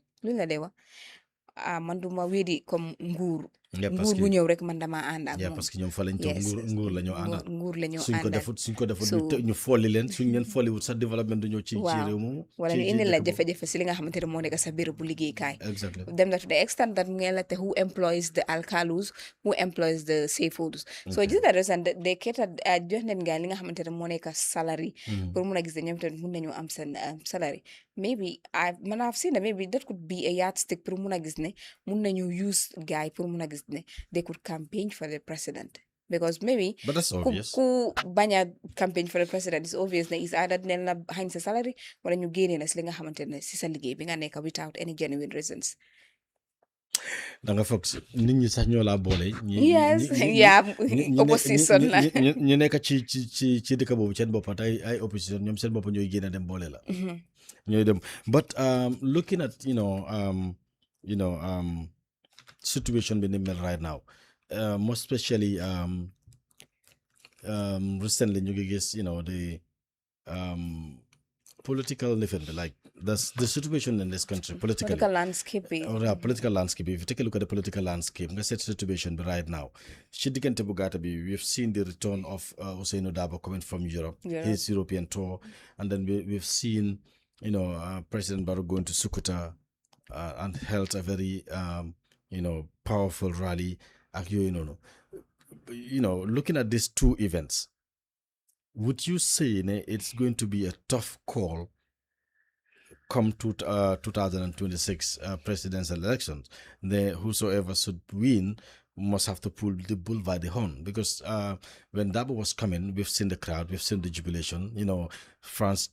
manduma wedi comme nguur bu ñëw rek man dama ànd ak moom parce que ñoom fa lañ toog nguur la ñoo àndal nguur la ñoo àndal suñ ko defut ñu folli leen suñ leen folliwut sax développement du ñëw ci réew moomu wala ñu indi la jafe-jafe si li nga xamante ne moo nekk sa béréb bu liggéeykaay exactly dem na to the extent that ngeen la te who employs the alcalos, who employs the CFOs. So gis nga reason they cater jox leen nga li nga xamante ne moo nekk salary pour mun a gis ne ñoom tamit mun nañu am seen salary. Maybe I've seen that maybe that could be a yardstick pour mun a gis ne mun nañu use guy pour mun a gis ne they could campaign for the president. Because maybe but that's obvious. Ku baña campaign for the president is obvious ne is either dinañ la xañ sa salary wala ñu génnee na si li nga xamante ne si sa liggéey bi nga nekk without any genuine reasons. da nga foog nit ñi sax ñoo laa boole. yes opposition la ñu nekk ci dëkk boobu seen bopp ay opposition ñoom seen bopp ñooy génn dem boole la. ñooy dem but looking at situation bi ni mel right now most especially recently ñu ngi gis the political living like that's the situation in this country political landscape. Political landscape. If you take a look at the political landscape, let's say the situation right now. Ci diggante bu gàtt bi we've seen the return of Ousainou Darboe coming from Europe, his European tour, and then we've seen President Barrow going to Sukuta and held a very powerful rally. Looking at these two events, would you say it's going to be a tough call come to 2026 presidential elections? Whosoever should win must have to pull the bull by the horn, because when Darboe was coming, we've seen the crowd, we've seen the jubilation, fans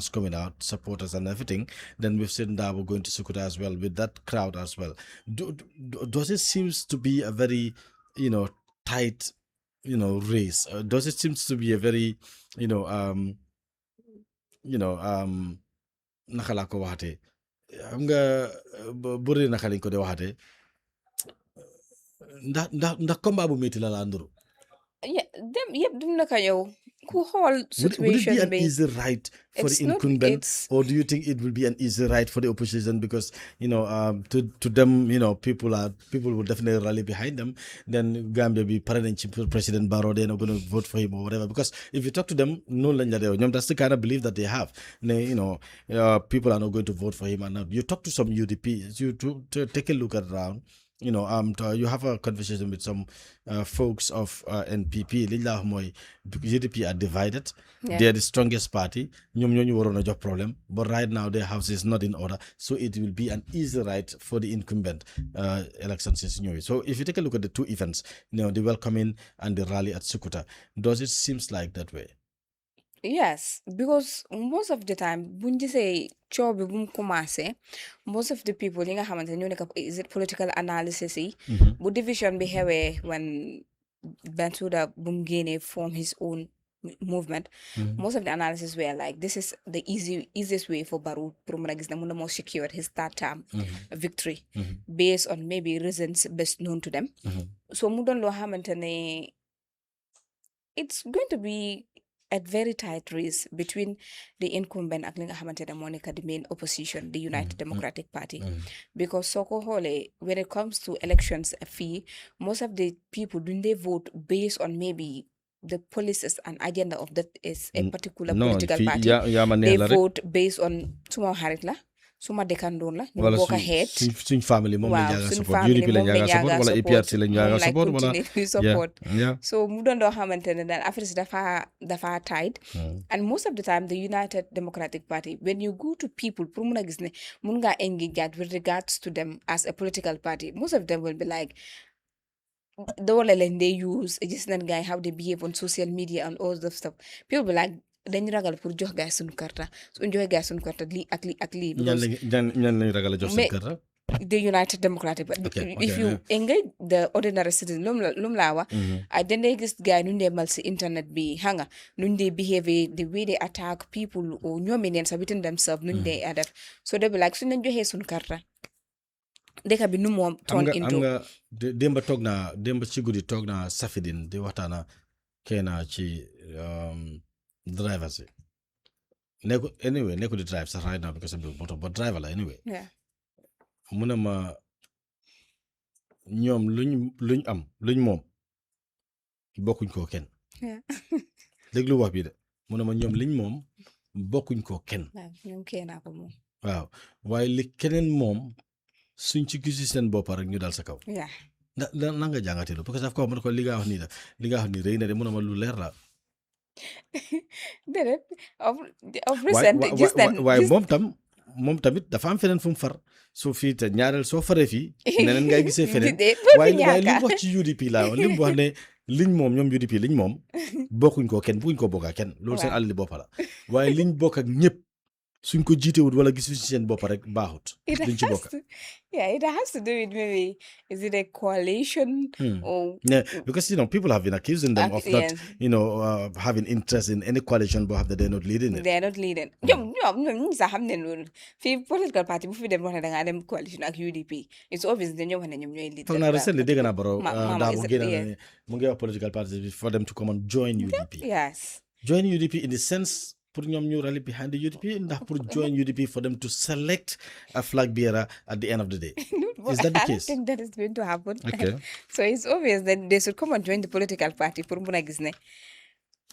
coming out, supporters and everything. Then we've seen Darboe going to Sukuta as well with that crowd as well. Does it seems to be a very tight race? Does it seems to be a very naka laa ko waxatee xam nga bëri naka lañ ko de waxatee ndax combat bu métti la nduru dem yëpp dum naka yow ku xool situation would it be an easy ride for the incumbent, or do you think it will be an easy ride for the opposition? Because to them people will definitely rally behind them. Then Gambia be President Barrow, they're not going to vote for him or whatever. Because if you talk to them, that's the kind of belief that they have. People are not going to vote for him. And you talk to some UDP, you to take a look around. You have a conversation with some folks of NPP. UDP are divided. They're the strongest party. Problem. But right now their house is not in order, so it will be an easy ride for the incumbent elections. So if you take a look at the two events, the welcoming and the rally at Sukuta, does it seems like that way? Yes, because most of the time, buñ gisee coow bi bu mu commencé, most of the people yi nga xamante ñoo nekk is it political analysis yi. Bu division bi xewee when Bensouda bu mu génnee form his own movement. Most of the analysis were like, this is the easiest way for Barrow pour mun a gis ne mun na moo secure his third term victory based on maybe reasons best known to them. So mu doon loo xamante ne it's going to be a very tight race between the incumbent ak li nga xamante ne moo nekk the main opposition, the United Democratic Party. Because soo ko xoolee when it comes to elections fii, most of the people duñ they vote based on maybe the policies and agenda of that is a particular political party. They vote based on suma xarit la, suma dëkkandoor la, ñu bokk a xeet. suñ famille moom la njaaga support UDP la njaaga support wala APRC la njaaga support wala so mu doon loo xamante ne daal affaire si dafa tight. And most of the time the United Democratic Party, when you go to people pour mun a gis ne mun ngaa engage with regards to them as a political party, most of them will be like doole leen they use gis nañ guy how they behave on social media and all that stuff. People be like dañ ragal pour jox gaay suñu karta suñu joxe gaay suñu karta lii ak lii ak lii. ñan lañ ragal a jox suñu karta. The United Democratic Party. If you engage the ordinary citizen lum laa wax dañ lay gis gaay nuñ dee mal si internet bi xam nga nuñ dee behave, the way they attack people or ñoomi neen sax within themselves nuñ dee def. So they be like suñ leen joxee suñu karta dëkk bi nu moom turn into. am nga démba ci guddi toog naa Safidine di waxtaana kenn ci drivers yi nekku di drive sax right now because of the motor but driver la anyway. mu ne ma ñoom luñ am luñ moom bokkuñ koo kenn. déglu wax bi de mu ne ma ñoom liñ moom bokkuñ koo kenn. ñoom kennaa ko moom. waaw waaye li keneen moom suñ ci gisi seen bopp rek ñu dal sa kaw. na nga jàngatee loolu parce que daf ko wax mu ne ko li nga wax nii la li nga wax nii rëy na de mu ne ma lu leer la. déedéet of recent gis nañ waaye moom tamit dafa am feneen fu mu far soo fii te ñaareel soo faree fii neneen ngay gisee feneen waaye li mu wax ci UDP laa wax li mu wax ne liñ moom ñoom UDP liñ moom bokkuñ ko kenn bokkuñ ko bokk ak kenn loolu seen àll li bopp la waaye liñ bokk ak ñëpp suñ ko jiitewut wala gis ci seen bopp rek baaxut duñ ci bokk. It has to do with maybe is it a coalition or because people have been accusing them of not having interest in any coalition but have that they're not leading it. They're not leading. ñoom sax xam ne loolu fii political party bu fi dem wax ne da ngaa dem coalition ak UDP it's obvious ne ñoom wax ne ñoom ñooy lead. foog naa recently dégg naa Barrow mu ngi wax political parties for them to come and join UDP. Yes. Join UDP in the sense pour ñoom ñu rally behind the UDP ndax pour join UDP for them to select a flag bearer at the end of the day. Is that the case? I don't think that is going to happen. Okay. So it's obvious that they should come and join the political party pour mun a gis ne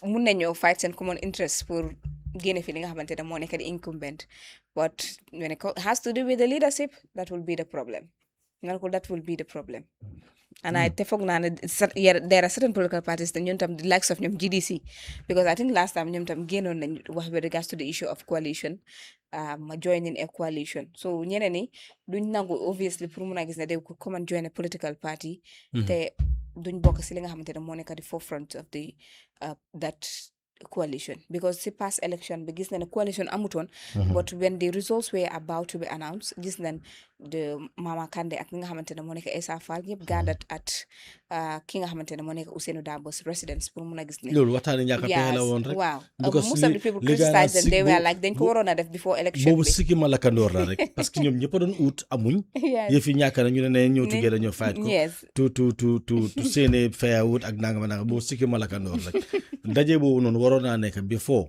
mun nañoo fight seen common interest pour génne fi li nga xamante ne moo nekk di incumbent but when it has to do with the leadership that will be the problem. That will be the problem. And I foog naa ne there are certain political parties that ñoom tam the likes of ñoom GDC because I think last time ñoom tam génnoon nañ wax with regards to the issue of coalition joining a coalition so ñeneen ñi duñ nangu obviously pour mun a gis ne they could come and join a political party te duñ bokk si li nga xamante ne moo nekk di forefront of the that coalition because si past election bi gis nañ ne coalition amutoon but when the results were about to be announced gis nañ de Mama Kandeh ak nga xamante ne moo nekk Essa Faal ñëpp gathered at ki nga xamante ne moo nekk Ousainou Darboe's residence pour mun a gis ne loolu waxtaane ñàkk a pexe la woon rek waaw most of the people criticized them they were like dañ ko waroon a def before election boobu sikki ma lakkandoor la rek parce que ñoom ñëpp a doon ut amuñ yëfi ñàkk na ñu ne ñëw tuggee dañoo fight ko to seene fayawut ak nangama nanga boobu sikki ma lakkandoor rek ndaje boobu noonu waroon naa nekk before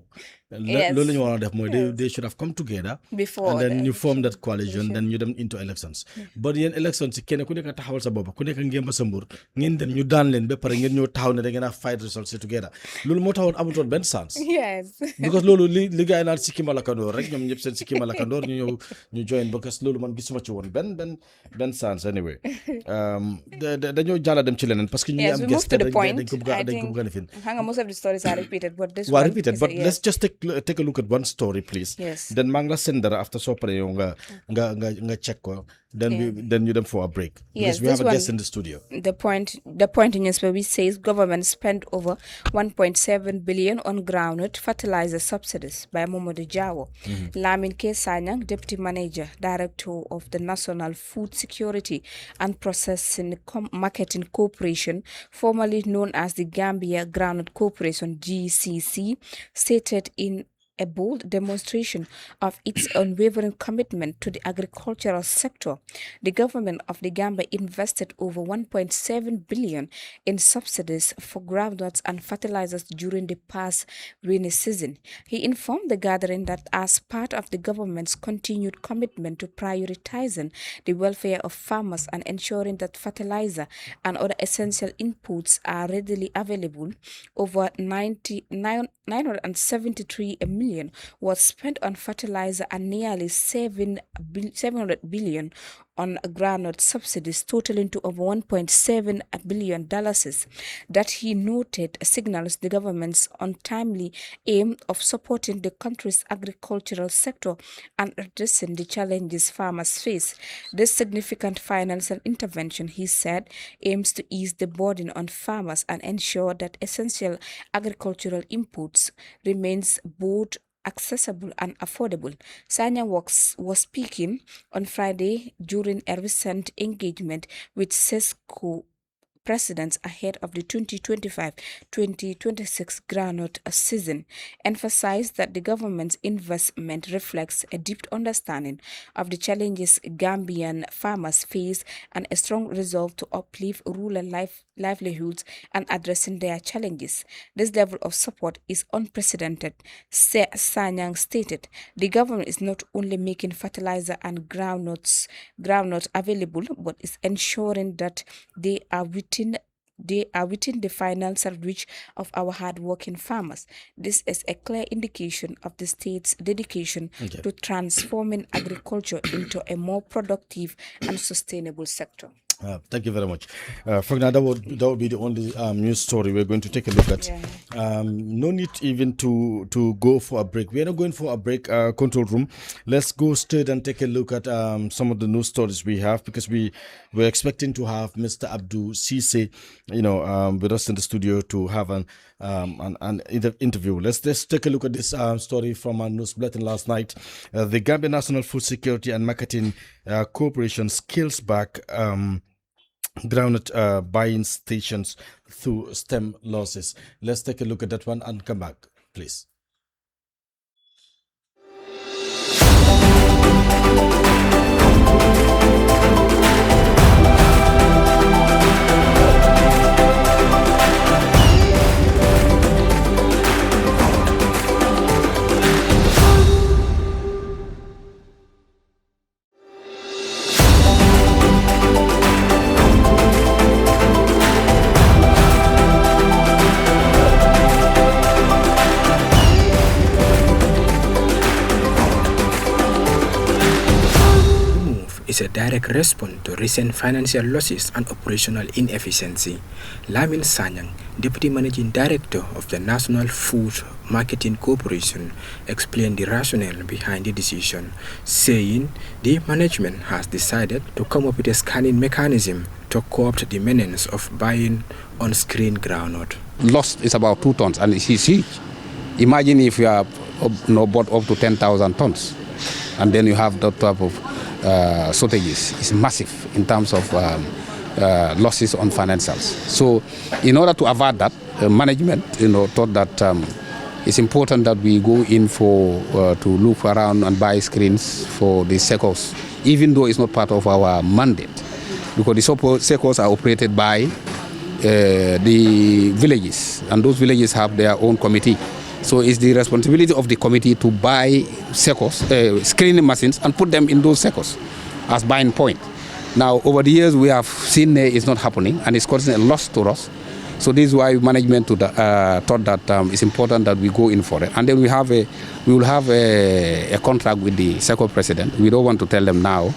loolu la ñu waroon a def mooy they should have come together before and then you form that coalition then ñu dem into elections but yéen elections si kenn ku nekk taxawal sa bopp ku nekk ngeen ba sa mbur ngeen dem ñu daan leen ba pare ngeen ñëw taxaw ne da ngeen a fight results si together loolu moo taxoon amutoon benn sens because loolu li gars yi naan sikki malakandoor rek ñoom ñëpp seen sikki malakandoor ñu ñëw ñu join because loolu man gisuma ci woon benn sens anyway dañoo jàlla dem ci leneen parce que ñu ngi am guest dañ ko bëgg a lifin most of the stories are repeated but this one repeated but let's just take a look at one story please then maa ngi la send dara after soo paree yow nga check ko then you them for a break. Yes, we have a guest in the studio. The point in newspaper says government spent over 1.7 billion on groundnut fertilizer subsidies by Momodou Jawo. Lamin K. Sanyang, Deputy Manager, Director of the National Food Security and Processing Marketing Corporation, formerly known as the Gambia Groundnut Corporation (GCC), stated in a bold demonstration of its unwavering commitment to the agricultural sector. The government of the Gambia invested over 1.7 billion in subsidies for groundnuts and fertilizers during the past rainy season. He informed the gathering that as part of the government's continued commitment to prioritizing the welfare of farmers and ensuring that fertilizer and other essential inputs are readily available, over 973 million was spent on fertilizer and nearly 700 billion on groundnut subsidies, totaling to over $1.7 billion. That he noted signals the government's untimely aim of supporting the country's agricultural sector and addressing the challenges farmers face. This significant financial intervention, he said, aims to ease the burden on farmers and ensure that essential agricultural inputs remains both accessible and affordable. Sanyang was speaking on Friday during a recent engagement with SESCO presidents ahead of the 2025-2026 groundnut season, emphasized that the government's investment reflects a deep understanding of the challenges Gambian farmers face and a strong resolve to uplift rural livelihoods and addressing their challenges. This level of support is unprecedented, Sanyang stated. The government is not only making fertilizer and groundnuts available, but is ensuring that they are within the financial reach of our hard-working farmers. This is a clear indication of the state's dedication to transforming agriculture into a more productive and sustainable sector. Thank you very much. Fagna, that would be the only news story we're going to take a look at. No need even to go for a break. We are not going for a break, control room. Let's go straight and take a look at some of the news stories we have, because we're expecting to have Mr. Abdou Cissé, with us in the studio to have an interview. Let's take a look at this story from our news bulletin last night. The Gambia National Food Security and Marketing Corporation scales back groundnut buying stations through stem losses. Let's take a look at that one and come back, please. Is a direct response to recent financial losses and operational inefficiency. Lamin Sanyang, Deputy Managing Director of the National Food Marketing Corporation, explained the rationale behind the decision, saying the management has decided to come up with a scanning mechanism to co-opt the menace of buying on-screen groundnut. Loss is about 2 tons, and it's huge. Imagine if you have bought up to 10,000 tons, and then you have that type of shortages. It's massive in terms of losses on financials. So in order to avert that, management thought that it's important that we go in for to look around and buy screens for the SECOs, even though it's not part of our mandate, because the SECOs are operated by the villages, and those villages have their own committee. So it's the responsibility of the committee to buy SECOs, screening machines, and put them in those SECOs as buying point. Now, over the years, we have seen it's not happening, and it's causing a loss to us. So this is why management thought that it's important that we go in for it. And then we will have a contract with the SECO president. We don't want to tell them now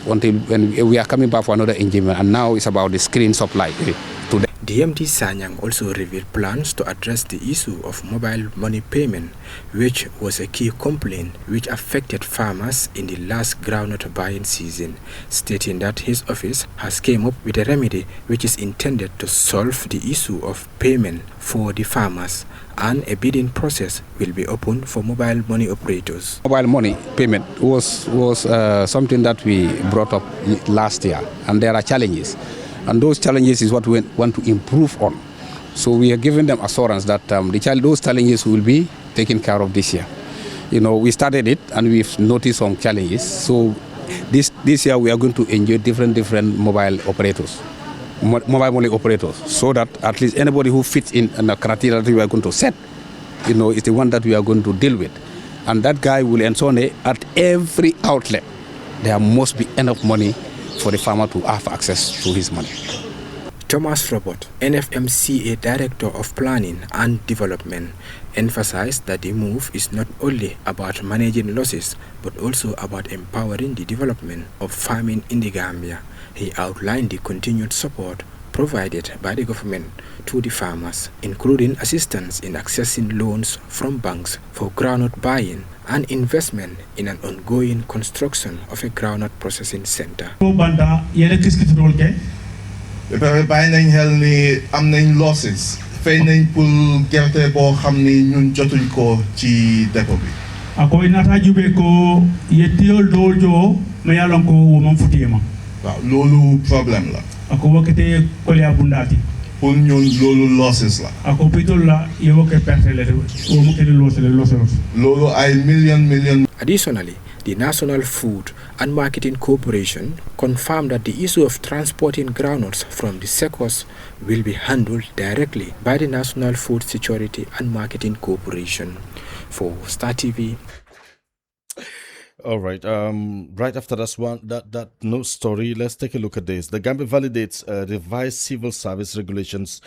until when we are coming back for another engagement. And now it's about the screen supply to them. DMD Sanyang also revealed plans to address the issue of mobile money payment, which was a key complaint which affected farmers in the last groundnut buying season, stating that his office has came up with a remedy which is intended to solve the issue of payment for the farmers, and a bidding process will be open for mobile money operators. Mobile money payment was something that we brought up last year, and there are challenges. And those challenges is what we want to improve on. So we are giving them assurance that those challenges will be taken care of this year. You know, we started it and we've noticed some challenges. So this year we are going to enjoy different mobile operators, mobile money operators, so that at least anybody who fits in the criteria that we are going to set, you know, is the one that we are going to deal with. And that guy will ensure at every outlet there must be enough money for the farmer to have access to his money. Thomas Robert, NFMCA Director of Planning and Development, emphasized that the move is not only about managing losses, but also about empowering the development of farming in the Gambia. He outlined the continued support provided by the government to the farmers, including assistance in accessing loans from banks for groundnut buying and investment in an ongoing construction of a groundnut processing center. Losses. Gerte ñun jotuñ ko ci dépôt bi. Akoy nata jube ko yettiol doljo me yalon ko mom futiyema. Waaw lolu problème la. Ako wakete ko ya bundati. Pour ñun lolu losses la. Ako pitol la yewoke perte le o mo kedi losses. Lolu ay million. Additionally, the National Food and Marketing Corporation confirmed that the issue of transporting groundnuts from the sectors will be handled directly by the National Food Security and Marketing Corporation. For Star TV. All right. Right after that news story, let's take a look at this. The Gambia validates revised civil service regulations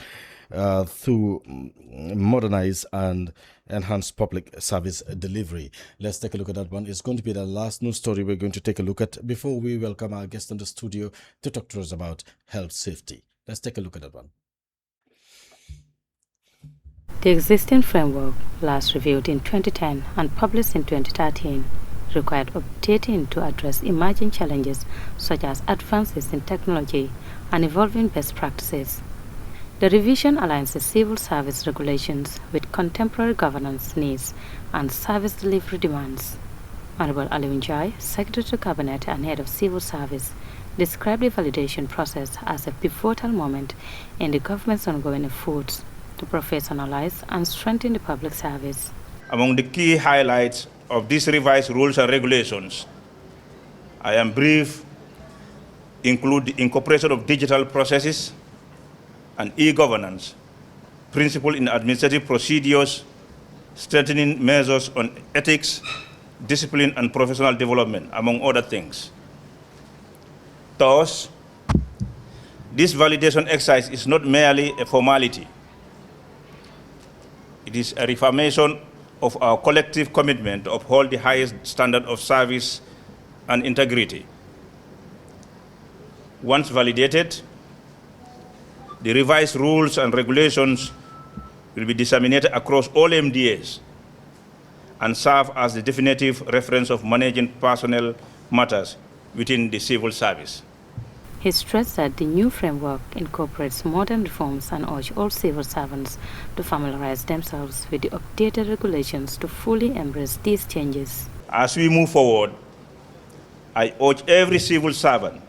to modernize and enhance public service delivery. Let's take a look at that one. It's going to be the last news story we're going to take a look at before we welcome our guest in the studio to talk to us about health safety. Let's take a look at that one. The existing framework, last reviewed in 2010 and published in 2013, required updating to address emerging challenges such as advances in technology and evolving best practices. The revision aligns the civil service regulations with contemporary governance needs and service delivery demands. Honorable Aliwin Jai, Secretary to Cabinet and Head of Civil Service, described the validation process as a pivotal moment in the government's ongoing efforts to professionalize and strengthen the public service. Among the key highlights of these revised rules and regulations, I am brief, include the incorporation of digital processes and e-governance, principle in administrative procedures, strengthening measures on ethics, discipline, and professional development, among other things. Thus, this validation exercise is not merely a formality. It is a reaffirmation of our collective commitment to uphold the highest standard of service and integrity. Once validated, the revised rules and regulations will be disseminated across all MDAs and serve as the definitive reference of managing personnel matters within the civil service. He stressed that the new framework incorporates modern reforms and urged all civil servants to familiarize themselves with the updated regulations to fully embrace these changes. As we move forward, I urge every civil servant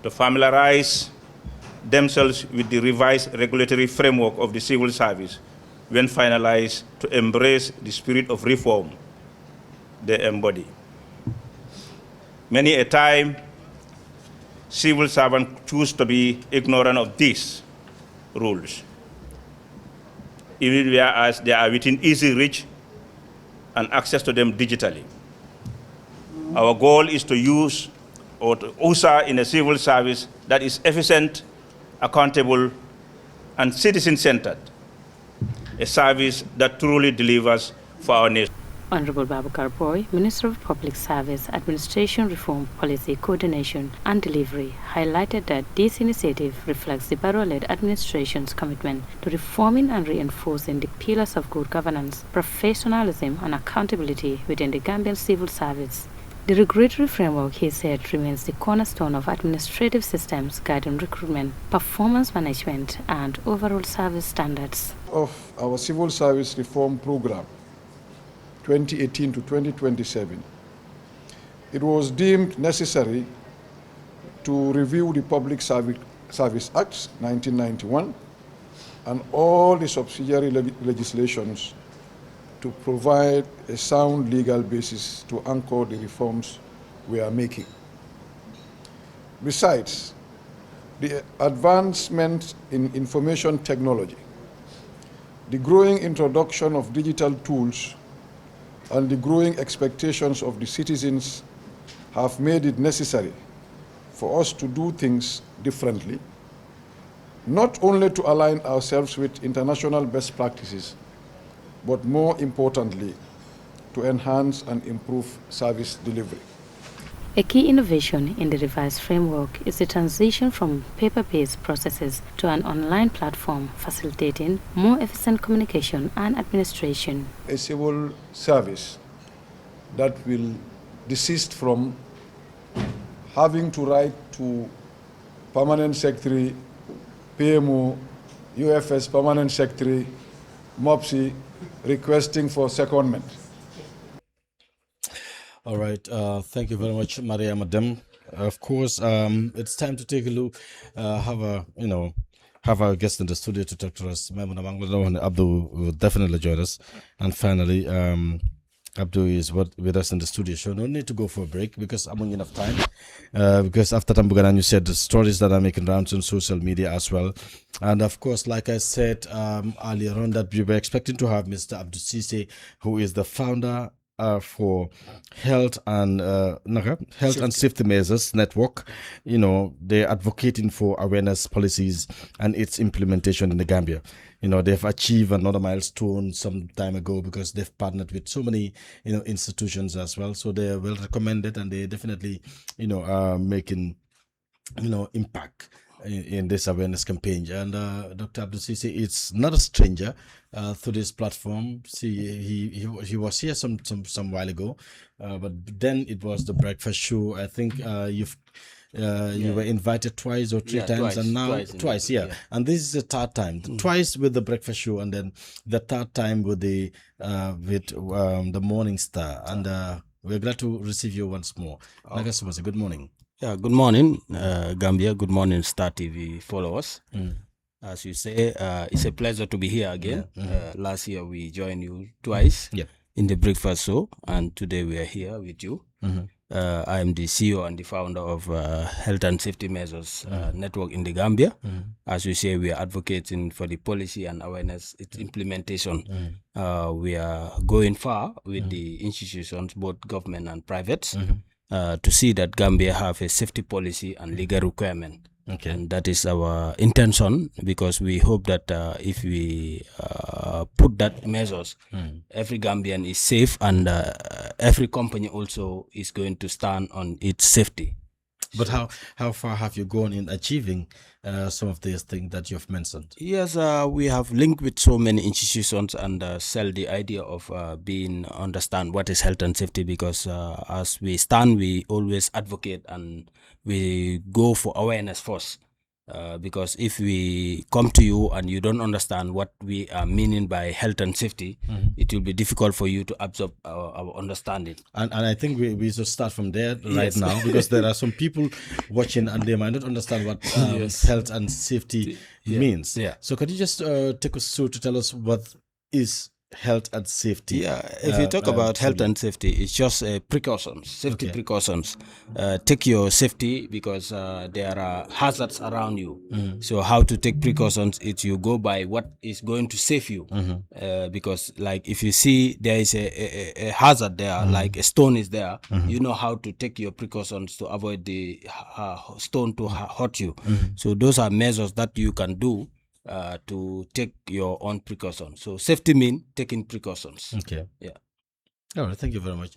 to familiarize themselves with the revised regulatory framework of the civil service when finalized, to embrace the spirit of reform they embody. Many a time, civil servants choose to be ignorant of these rules, even whereas they are within easy reach and access to them digitally. Our goal is to use or to usher in a civil service that is efficient, accountable, and citizen-centered, a service that truly delivers for our nation. Honorable Babakar Boy, Minister of Public Service, Administration Reform, Policy Coordination and Delivery, highlighted that this initiative reflects the Barrow-led administration's commitment to reforming and reinforcing the pillars of good governance, professionalism and accountability within the Gambian civil service. The regulatory framework, he said, remains the cornerstone of administrative systems guiding recruitment, performance management and overall service standards. Of our civil service reform program 2018 to 2027, it was deemed necessary to review the Public Service Act 1991 and all the subsidiary legislations to provide a sound legal basis to anchor the reforms we are making. Besides, the advancement in information technology, the growing introduction of digital tools, and the growing expectations of the citizens have made it necessary for us to do things differently, not only to align ourselves with international best practices, but more importantly, to enhance and improve service delivery. A key innovation in the revised framework is the transition from paper-based processes to an online platform, facilitating more efficient communication and administration. A civil service that will desist from having to write to Permanent Secretary, PMO, UFS Permanent Secretary, MOPSI, requesting for secondment. All right. Thank you very much, Maria Madam. Of course, it's time to take a look, have our guest in the studio to talk to us. Abdul will definitely join us. And finally, Abdul is with us in the studio. So no need to go for a break because I'm on enough time. Because after Tambuganan, you said the stories that are making rounds on social media as well. And of course, like I said earlier on, that we were expecting to have Mr. Abdul Cisse, who is the founder for health and safety measures network. They're advocating for awareness policies and its implementation in the Gambia. They've achieved another milestone some time ago because they've partnered with so many institutions as well. So they're well recommended and they definitely are making impact in this awareness campaign. And Dr. Abdul Cisse is not a stranger to this platform. See, he was here some while ago, but then it was the breakfast show. I think you were invited twice or three times, and now twice. Yeah, and this is the third time. Twice with the breakfast show, and then the third time with the Morning Star. And we're glad to receive you once more. Good morning. Yeah, good morning, Gambia. Good morning, Star TV followers. As you say, it's a pleasure to be here again. Last year we joined you twice in the breakfast show, and today we are here with you. I am the CEO and the founder of Health and Safety Measures Network in the Gambia. As you say, we are advocating for the policy and awareness, its implementation. We are going far with the institutions, both government and private, to see that Gambia have a safety policy and legal requirement. Okay. And that is our intention, because we hope that if we put that measures, every Gambian is safe, and every company also is going to stand on its safety. But how far have you gone in achieving some of these things that you've mentioned? Yes, we have linked with so many institutions and sell the idea of understand what is health and safety, because as we stand, we always advocate and we go for awareness first. Because if we come to you and you don't understand what we are meaning by health and safety, it will be difficult for you to absorb our understanding. And I think we should start from there right now, because there are some people watching and they might not understand what health and safety means. Yeah. So could you just take us through to tell us what is health and safety? Yeah, if you talk about health and safety, it's just precautions, safety precautions. Take your safety, because there are hazards around you. So how to take precautions is you go by what is going to save you. Because like if you see there is a hazard there, like a stone is there, you know how to take your precautions to avoid the stone to hurt you. So those are measures that you can do to take your own precautions. So safety means taking precautions. Okay. Yeah. All right, thank you very much.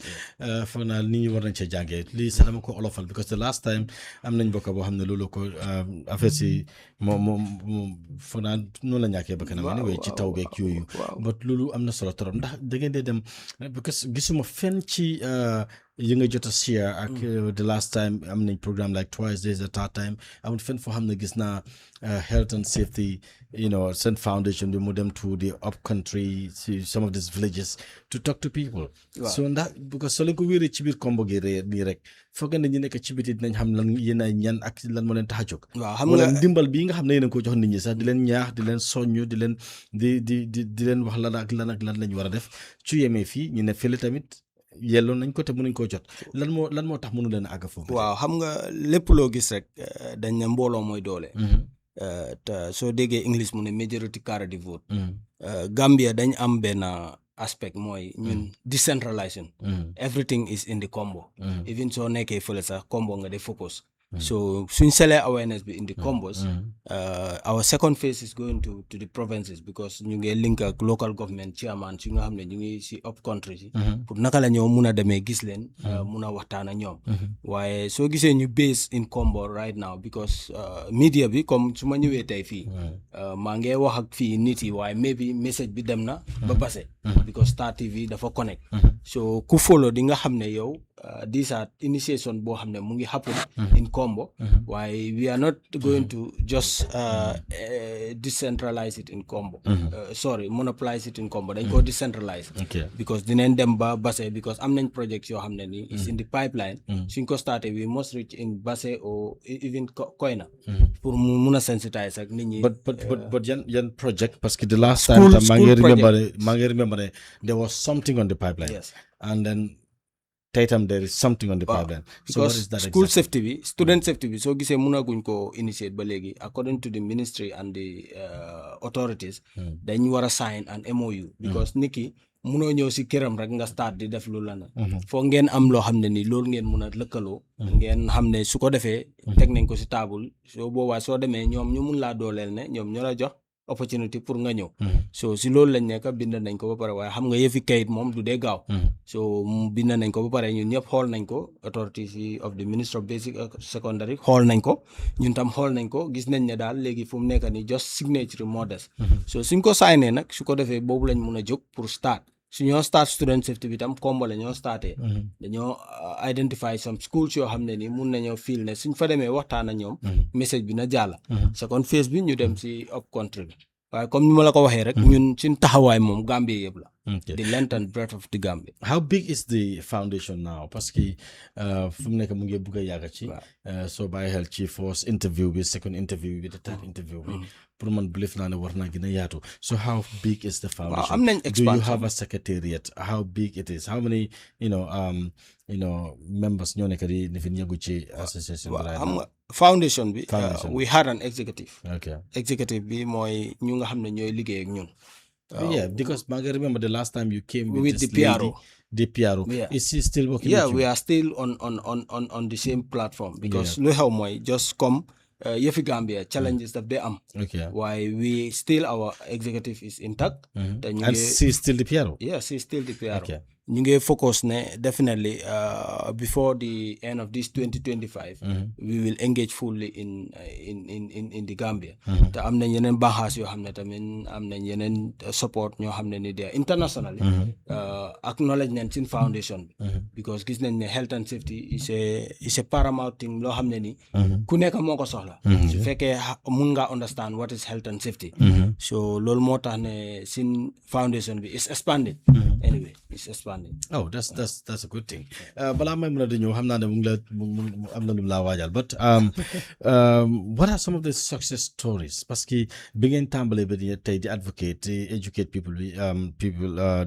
For now, ni war nañ ci jàngee lii sax dama ko olofal because the last time am nañ bokk boo xam ne loolu ko affaire si moom for naa noonu la ñàkkee ba kanam anyway ci taw beeg yooyu but loolu am na solo trop ndax da ngeen dee dem because gisuma fenn ci yi nga jot a share ak the last time am nañ programme like twice days a third time amul fenn foo xam ne gis naa health and safety seen foundation bi mu dem to the up country some of these villages to talk to people. So ndax because soo leen ko wéeree ci biir kombo gi nii rek foog ne ñu nekk ci biti dinañ xam lan yéen ay ñan ak lan moo leen tax a jóg. waaw xam nga ndimbal bii nga xam ne yéen a ko jox nit ñi sax di leen ñaax di leen soññu di leen di leen wax lan ak lan lañ war a def su yemee fii ñu ne fële tamit yelloon nañ ko te mënuñ koo jot lan moo tax mënu leen a àgg foofu. waaw xam nga lépp loo gis rek dañ ne mbooloo mooy doole. te soo déggee English mu ne majority carry the vote. Gambia dañ am benn aspect mooy ñun decentralization. Everything is in the combo. Even soo nekkee fële sax combo nga def focus. So suñ selee awareness bi in the combos our second phase is going to the provinces because ñu ngi link ak local government chairman si nga xam ne ñu ngi si up country si pour naka la ñoo mun a demee gis leen mun a waxtaan ak ñoom waaye soo gisee ñu base in combo right now because media bi comme su ma ñëwee tey fii maa ngi wax ak fii nit yi waaye maybe message bi dem na ba passé because Star TV dafa connect so ku follow di nga xam ne yow these are initiation boo xam ne mu ngi happen in combo waaye we are not going to just decentralize it in combo monopolize it in combo dañ ko decentralize because dinañ dem ba Basse because am nañ projects yoo xam ne nii is in the pipeline suñ ko starté we must reach in Basse or even Koyna pour mu mun a sensitize ak nit ñi but yan project parce que the last time maa ngi remember there was something on the pipeline and then Tatum, there is something on the pipeline. So what is that school safety bi student safety bi soo gisee mënaguñ ko initiate ba léegi according to the ministry and the authorities dañ war a sign an MOU because nit ki mënoo ñëw si këram rek nga start di def lu la na foo ngeen am loo xam ne ni loolu ngeen mun a lëkkaloo ngeen xam ne su ko defee teg nañ ko si table soo boobaa soo demee ñoom ñu mun laa dooleel ne ñoom ñoo la jox opportunity pour nga ñëw so si loolu lañ nekk bind nañ ko ba pare waaye xam nga yëfi kayit moom du dee gaaw so bind nañ ko ba pare ñun ñëpp xool nañ ko authorities of the Ministry of Basic Secondary xool nañ ko ñun tam xool nañ ko gis nañ ne daal léegi fu mu nekk ni just signature moo des so suñ ko signé nag su ko defee boobu lañ mun a jóg pour start su ñoo start student safety bi tam combo la ñoo starté dañoo identify some schools yoo xam ne ni mun nañoo feel ne suñ fa demee waxtaan ak ñoom message bi na jàlla second phase bi ñu dem si up country bi waaye comme ni ma la ko waxee rek ñun suñ taxawaay moom Gambia yëpp la the length and breadth of the Gambia. How big is the foundation now parce que fu mu nekk mu ngi bugg a yàgg ci soo bàyyi xel ci first interview bi second interview bi the third interview bi pour man believe naa ne war naa gën a yaatu so how big is the foundation? am nañ expansion. Do you have a secretariat? How big it is? How many members ñoo nekk di fi ñëgu ci association bi xam nga foundation bi we had an executive bi mooy ñu nga xam ne ñooy liggéey ak ñun. Yeah, because I remember the last time you came with the PRO. The PRO. Yeah. Is he still working? Yeah, with you? we are still on the same platform because lu xew mooy just come yëfi Gambia challenges that they am. Okay. Why we still our executive is intact. And she's still the PRO? Yeah, she's still the PRO. Okay. ñu ngi focus ne definitely before the end of this 2025 we will engage fully in the Gambia te am nañ yeneen baaxaas yoo xam ne tamit am nañ yeneen support ñoo xam ne ni de internationally acknowledge nañ sin foundation bi because gis nañ ne health and safety is a paramount thing loo xam ne ni ku nekk moo ko soxla su fekkee mun nga understand what is health and safety so loolu moo tax ne sin foundation bi is expanded anyway it's expanded. Oh, that's a good thing. Balaa may mën a di ñëw xam naa ne mu ngi la am na lu mu laa waajal but what are some of the success stories parce que bi ngeen tàmbalee ba di tey di advocate di educate people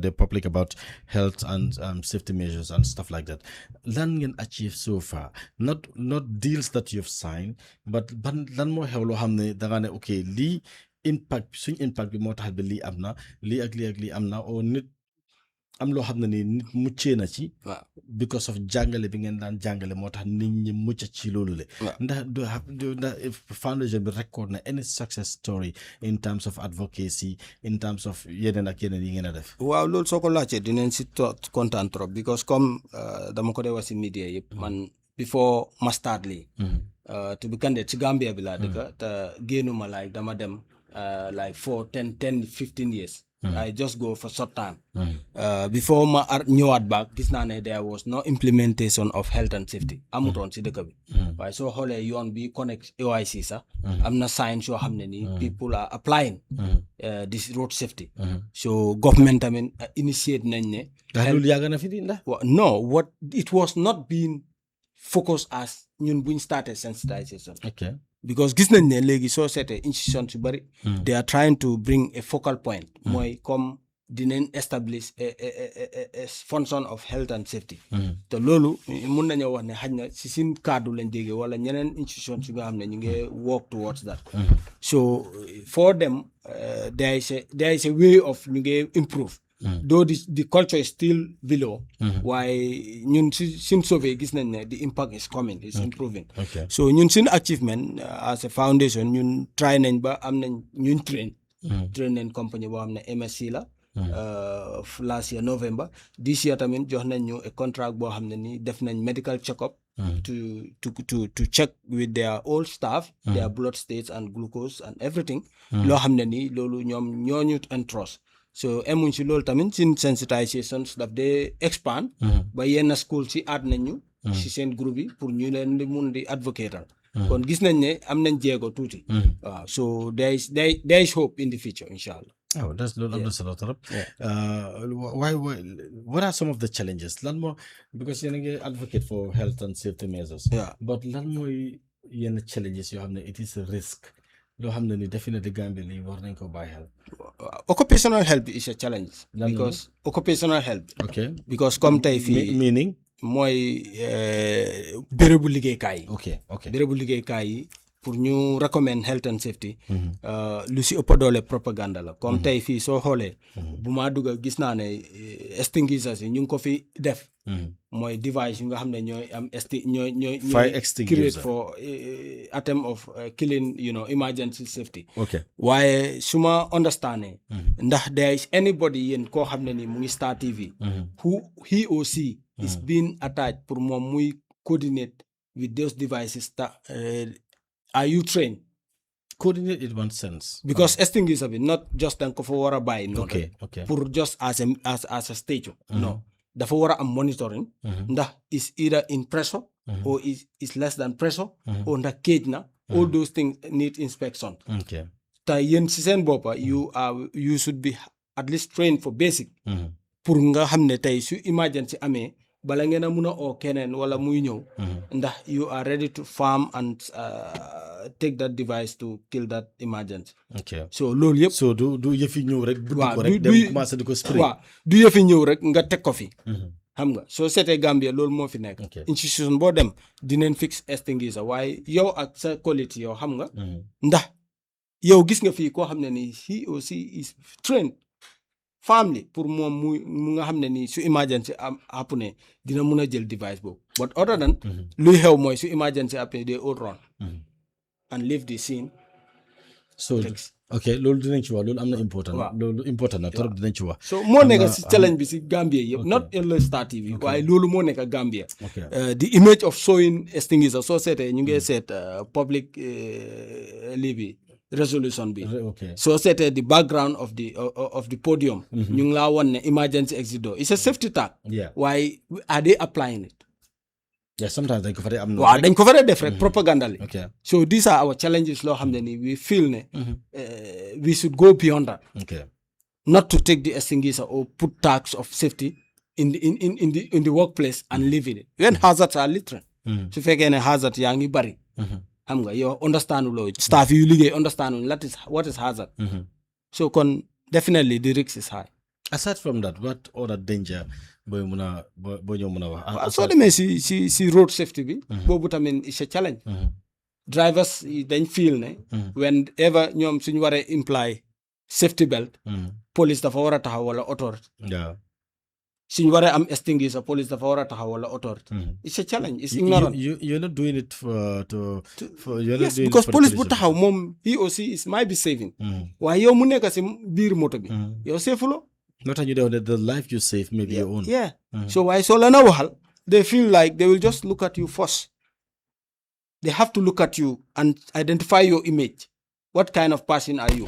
the public about health and safety measures and stuff like that lan ngeen achieve so far not deals that you've signed but lan moo xew loo xam ne da nga ne ok lii impact suñ impact bi moo tax ba lii am na lii ak lii am na o nit am loo xam ne ni nit muccee na ci. because of jàngale bi ngeen daan jàngale moo tax nit ñi mucc ci loolu le. ndax foundation bi record na any success story in terms of advocacy in terms of yeneen ak yeneen yi ngeen a def. waaw loolu soo ko laajtee dinañ si kontaan trop because comme dama ko dee wax si media yëpp man before ma start lii. to be candid ci Gambia bi laa dëkk te génnuma like dama dem like for 10-15 years. I just go for short time. Before ma ñëwaat back gis naa ne there was no implementation of health and safety amutoon si dëkk bi. waaye soo xoolee yoon bi connect AIC sax. am na signs yoo xam ne ni people are applying. this road safety. so government tamit initiate nañ ne. loolu yàgg na fi di ndax. no what it was not being focused as ñun buñ started sensitization. Okay. Because gis nañ ne léegi soo seetee institutions yu bari. they are trying to bring a focal point. mooy comme dinañ establish a function of health and safety. te loolu mun nañoo wax ne xaj na si suñ kaddu lañ déggee wala ñeneen institutions yu nga xam ne ñu ngi work towards that. so for them there is a way of ñu ngi improve. Though the culture is still below. waaye ñun suñ sauvé gis nañ ne the impact is coming is improving. So ñun suñ achievement as a foundation ñun try nañ ba am nañ ñun train nañ compagnie boo xam ne MSC la. last year November this year tamit jox nañ ñu a contract boo xam ne ni def nañ medical check up. to check with their old staff. their blood states and glucose and everything. loo xam ne ni loolu ñoom ñooñu entrust. so emuñ si loolu tamit sin sensitizations daf dee expand. ba yenn school si add nañu. si seen groupe yi pour ñu leen di mun di advocatal. kon gis nañ ne am nañ jéego tuuti. waaw so there is hope in the future inshallah. Oh, that's loolu am na solo trop. Why what are some of the challenges lan moo because yéen a ngi advocate for health and safety measures. but lan mooy yenn challenges yoo xam ne it is a risk. loo xam ne ni definitely Gambia lii war nañ ko bàyyi xel. occupational health is a challenge. because occupational health. okay because comme tey fii. meaning. mooy bérébu liggéeykaay yi. ok bérébu liggéeykaay yi pour ñu recommend health and safety. lu si ëpp doole propaganda la. comme tey fii soo xoolee. bu maa dugg gis naa ne extinguishers yi ñu ngi ko fi def. mooy device yu nga xam ne ñooy am ñooy fire extinguisher create for attempt of killing emergency safety. okay waaye su ma understanding. ndax there is anybody yéen koo xam ne ni mu ngi Star TV. who he or she is being attached pour moom muy coordinate with those devices are you trained? Coordinate in one sense. Because extinguisher bi not just danga ko fa war a bàyyi noonu. okay pour just as a stage. no dafa war a am monitoring. ndax is either in pressure. or is less than pressure. or ndax cage na. all those things need inspection. te yéen si seen boppa you should be at least trained for basic. pour nga xam ne tey su emergency amee bala ngeen a mun a oo keneen wala muy ñëw. ndax you are ready to farm and take that device to kill that emergency. so loolu yëpp. so du yëfi ñëw rek. buddi ko rek dem commencé di ko spray. waaw du yëfi ñëw rek nga teg ko fi. xam nga soo seetee Gambia loolu moo fi nekk. institution boo dem dinañ fix extinguisher waaye yow ak sa quality yow xam nga. ndax yow gis nga fii koo xam ne ni he or she is trained. family pour moom mu nga xam ne nii su emergency happen ne dina mun a jël device boobu but other than luy xew mooy su emergency happen they all run and leave the scene. so ok loolu dinañ ci wax loolu am na important. loolu important na trop dinañ ci wax. so moo nekk si challenge bi si Gambia yëpp not only Star TV waaye loolu moo nekk Gambia. the image of showing extinguisher soo seetee ñu ngi seet public lii bi resolution bi. soo seetee the background of the podium. ñu ngi laa won ne emergency exit door it's a safety tag. waaye are they applying it? sometimes dañ ko fa dee am. waaw dañ ko fa dee def rek propaganda li. so these are our challenges loo xam ne ni we feel ne. we should go beyond that. not to take the extinguisher or put tags of safety in the workplace and leave it when hazards are literal. su fekkee ne hazard yaa ngi bari. xam nga yow understand loo staff yu liggéey understand what is hazard. so kon definitely the risk is high. aside from that what other danger boo ñoo mën a wax. soo demee si road safety bi. boobu tamit is a challenge. drivers dañ feel ne. whenever ñoom suñu waree imply safety belt. police dafa war a taxaw wala authority. suñ waree am extinguisher police dafa war a taxaw wala authority. It's a challenge. It's ignorant. You're not doing it yes, because police bu taxaw moom he or she might be saving. waaye yow mu nekk si biir moto bi. yow seefuloo. Not that you know that the life you save may be your own. Yeah. So waaye soo leen a waxal they feel like they will just look at you first. They have to look at you and identify your image. What kind of person are you?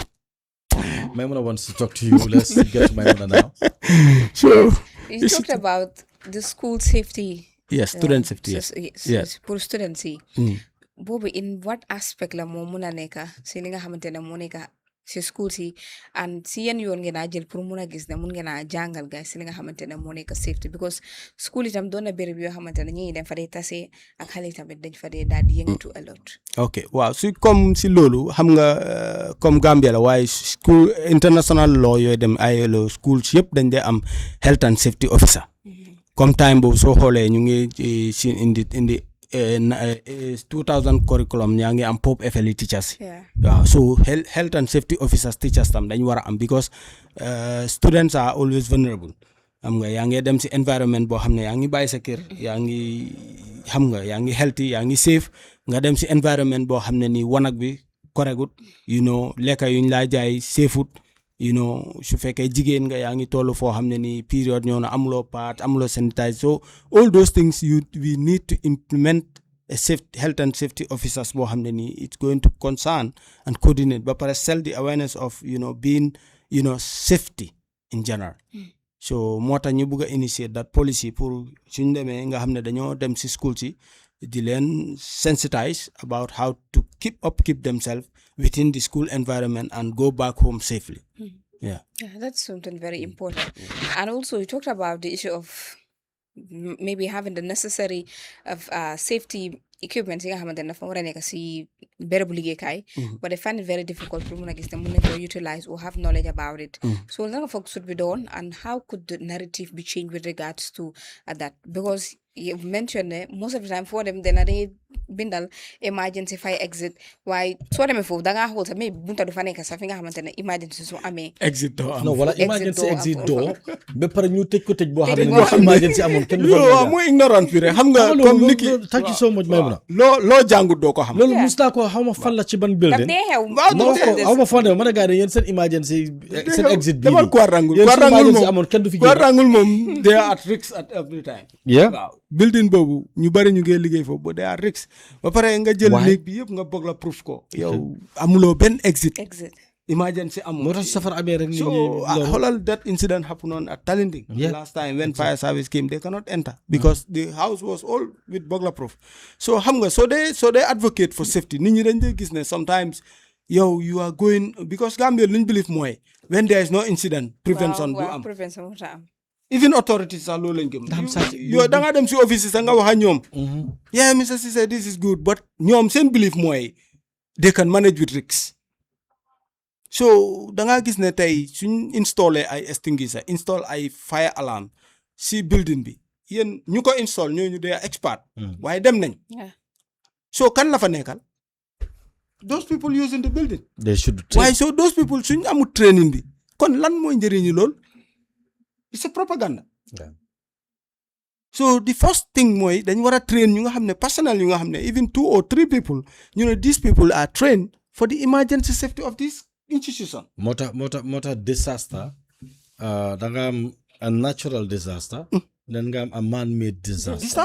Maimuna wants to talk to you. Let's get to Maimuna now. So you talked about the school safety. Yes, student safety. Yes. For students. Bobo, in what aspect la mo muna neka sininga hamantene mo neka si school si and si yan yon ngena jël pour muna gis ne mun ngena jangal guys sininga hamantene mo neka safety because school itam dona bere bi yo hamantene ñi dem fa day tassé ak xalé tamit dañ fa day dal di yëngatu a lot. Okay, waaw si comme si loolu xam nga comme Gambia la waaye school international law yooyu dem ILO schools yëpp dañ dee am health and safety officer. Comme time boobu soo xoolee ñu ngi si indi 2000 curriculum ñaa ngi am Pope FLE teachers. waaw so health and safety officers teachers tam dañ war a am because students are always vulnerable. xam nga yaa ngi dem si environment boo xam ne yaa ngi bàyyi sa kër yaa ngi xam nga yaa ngi healthy yaa ngi safe nga dem si environment boo xam ne ni wanag bi correctut lekka yuñ laa jaay safeut su fekkee jigéen nga yaa ngi toll foo xam ne ni period ñoo na amuloo paat amuloo sanitize so all those things we need to implement a health and safety officers boo xam ne ni it's going to concern and coordinate ba pare sell the awareness of being safety in general. So moo tax ñu bëgg a initiate that policy pour suñ demee nga xam ne dañoo dem si school si di leen sensitize about how to keep themselves within the school environment and go back home safely. Yeah, that's something very important. And also you talked about the issue of maybe having the necessary of safety equipment yi nga xamante ne dafa war a nekk si bérébu liggéeykaay but they find it very difficult pour mun a gis ne mun nañ ko utilize or have knowledge about it. So lan nga foog should be done and how could the narrative be changed with regards to that because you mentioned most of the time for them dena day bindal emergency fire exit waaye soo demee foofu da ngaa xool sax mais bunta du fa nekk sax fi nga xamante ne emergency su amee exit door am non wala emergency exit door ba pare ñu tëj ko tëj boo xam ne emergency amoon kenn du fa mooy ignorant bi rek xam nga comme niki thank you so much Maimuna loo jàngut doo ko xam loolu mus naa ko xaw ma fan la ci ban building xaw ma fan ma ne gaa ne yéen seen emergency seen exit bi demal Kuarangul moom they are at risk at every time building boobu ñu bari ñu ngi liggéey foofu ba they are risk ba pare nga jël néeg bi yëpp nga bëgg la proof ko yow amuloo benn exit emergency amul moo tax safar amee rek so xoolal that incident happened on at Talinding last time when fire service came they cannot enter because the house was all with burglar proof so xam nga so they advocate for safety nit ñi dañ dee gis ne sometimes yow you are going because Gambia luñ believe mooy when there is no incident prevention du am even authorities sax loolu lañ gëm yow da nga dem si office sax nga wax ak ñoom yeah Mr. Cissé this is good but ñoom seen belief mooy they can manage with risks so da nga gis ne tey suñ installé ay extinguisher install ay fire alarm si building bi yéen ñu ko install ñooñu dee expert waaye dem nañ so kan la fa nekkal those people using the building they should waaye so those people suñ amul training bi kon lan mooy njëriñu lool it's a propaganda. So the first thing mooy dañ war a train ñu nga xam ne personnel yu nga xam ne even 2 or 3 people these people are trained for the emergency safety of this institution. moo tax disaster da nga am a natural disaster then nga am a man-made disaster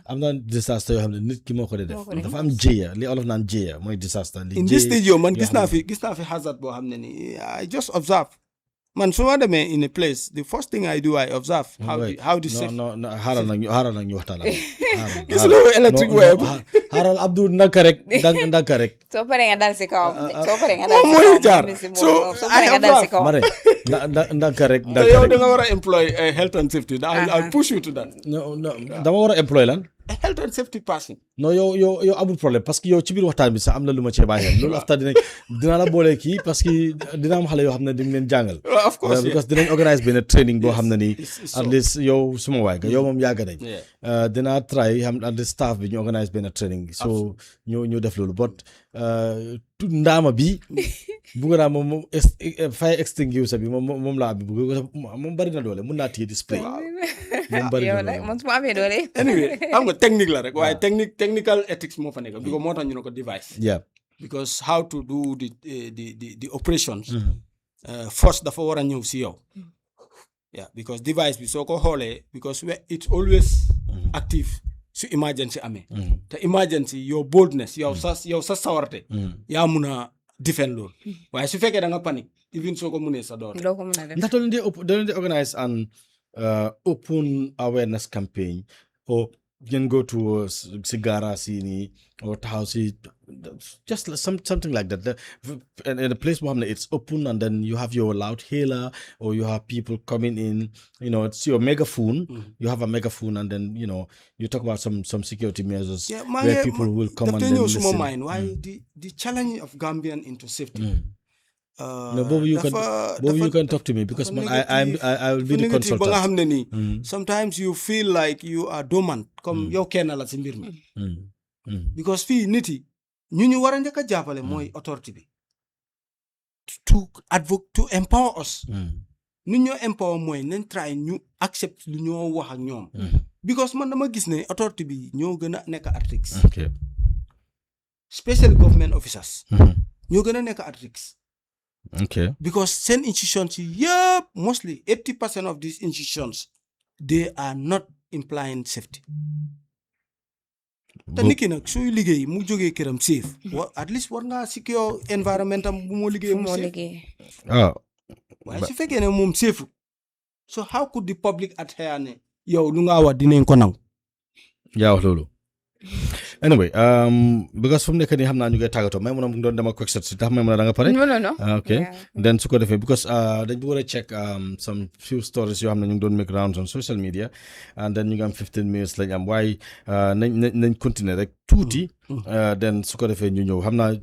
am na disaster yoo xam ne nit ki moo ko def dafa am jéeya li olof naan jéeya mooy disaster li in this stage yow man gis naa fi hazard boo xam ne ni I just observe man su ma demee in a place the first thing I do I observe how the safe no xaaral nag ñu waxtaan gis loolu electric web xaaral Abdou ndànk rek soo paree nga dal si kaw mooy jaar so mare ndànk rek yow da nga war a employ health and safety I'll push you to that no dama war a employ lan health and safety person. non yow amul problème parce que yow ci biir waxtaan bi sax am na lu ma cee bàyyi xel loolu after dina la boole kii parce que dina am xale yoo xam ne dañ leen jàngal. Of course, because dinañ organise benn training boo xam ne nii at least yow suma waay nga yow moom yàgg nañ. dinaa try xam at least staff bi ñu organise benn training so ñu def loolu but ndaama bi bugg naa moom fire extinguisher bi moom laa bi bugg moom bari na doole mun naa téye display. moom bari na doole man su ma amee doole. Anyway xam nga technique la rek waaye technical ethics moo fa nekk because moo tax ñu ne ko device. Yeah. Because how to do the operations. First dafa war a ñëw si yow. Yeah, because device bi soo ko xoolee because it's always active su emergency amee. te emergency your boldness yow sa sawarte. yaa mun a defend loolu. waaye su fekkee da nga panic even soo ko munee sa door. doo ko mun a def. ndax da leen di organise an open awareness campaign or you can go to Sigara Sini or Tahouse, just something like that. And in a place where it's open and then you have your loud hailer or you have people coming in, you know, it's your megaphone. You have a megaphone and then, you know, you talk about some security measures where people will come and then listen. Why the challenge of Gambian into safety. No, Bobby, you can talk to me because I will be the consultant. Sometimes you feel like you are dormant, comme yow kenn la ci mbir mi. Because fii nit yi ñu war a njëkk a jàppale mooy authority bi. To empower us. Nu ñoo empower mooy nañ try ñu accept lu ñoo wax ak ñoom. Because man dama gis ne authority bi ñoo gën a nekk at risk. Okay. Special government officers. ñoo gën a nekk at risk. Okay. Because same institutions, mostly 80% of these institutions, they are not implying safety. te nit ki nag suy liggéey mu jógee këram safe. At least war ngaa secure environment am bu moo liggéey mu safe. waaye su fekkee ne moom safe. So how could the public adhere ne yow lu nga wax dinañ ko nangu. yaa wax loolu. Anyway, because from the Kenya xam naa ñu koy tàggatoo may mun a doon dama quick set si tax may mun a da nga pare. No. Okay. Then su ko defee because dañ bëggoon a check some few stories yoo xam ne ñu ngi doon make rounds on social media and then ñu ngi am 15 minutes lañ am waaye nañ continuer rek tuuti. Then su ko defee ñu ñëw xam naa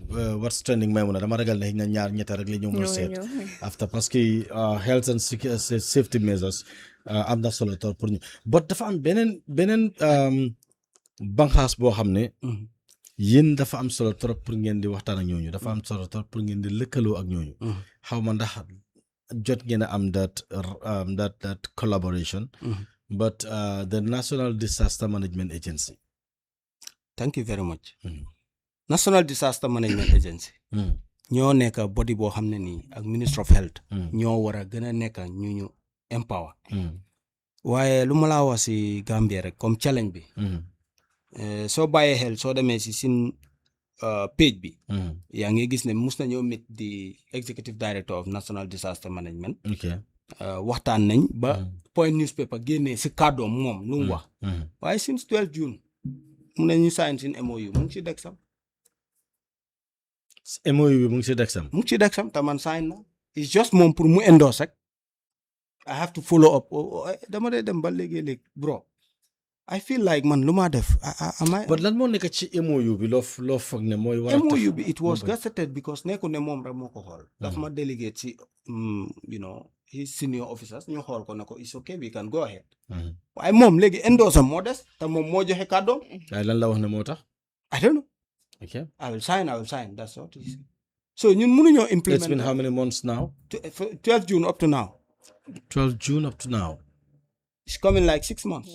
what's trending may mun a dama ragal ne xëy na ñaar ñetta rek la ñu mën a seet. After parce que health and safety measures am na solo trop pour ñu but dafa am beneen banxaas boo xam ne yéen dafa am solo trop pour ngeen di waxtaan ak ñooñu dafa am solo trop pour ngeen di lëkkaloo ak ñooñu xaw ma ndax jot ngeen a am that collaboration but the National Disaster Management Agency. Thank you very much. National Disaster Management Agency ñoo nekk body boo xam ne nii ak Ministry of Health ñoo war a gën a nekk ñu empower waaye lu ma laa wax si Gambia rek comme challenge bi soo bàyyee xel soo demee si sin page bi yaa ngi gis ne mus nañoo meet the executive director of National Disaster Management waxtaan nañ ba Point newspaper génnee si kàddoom moom lu mu wax waaye since 12 June mun nañu sign sin MOU mu ngi si Dexam MOU bi mu ngi si Dexam te man sign na it's just moom pour mu endorse rek I have to follow up dama dee dem ba léegi bro I feel like man lu ma def but lan moo nekk ci MOU bi loo foog ne mooy war a tax MOU bi it was gazetted because nekku ne moom rek moo ko xool daf ma delegate ci you know his senior officers ñu xool ko ne ko it's okay we can go ahead waaye moom léegi endorse moo des te moom moo joxe kàddoom waaye lan la wax ne moo tax I don't know okay I will sign that's what he said so ñun mënuñoo implement it's been how many months now 12 June up to now 12 June up to now it's coming like 6 months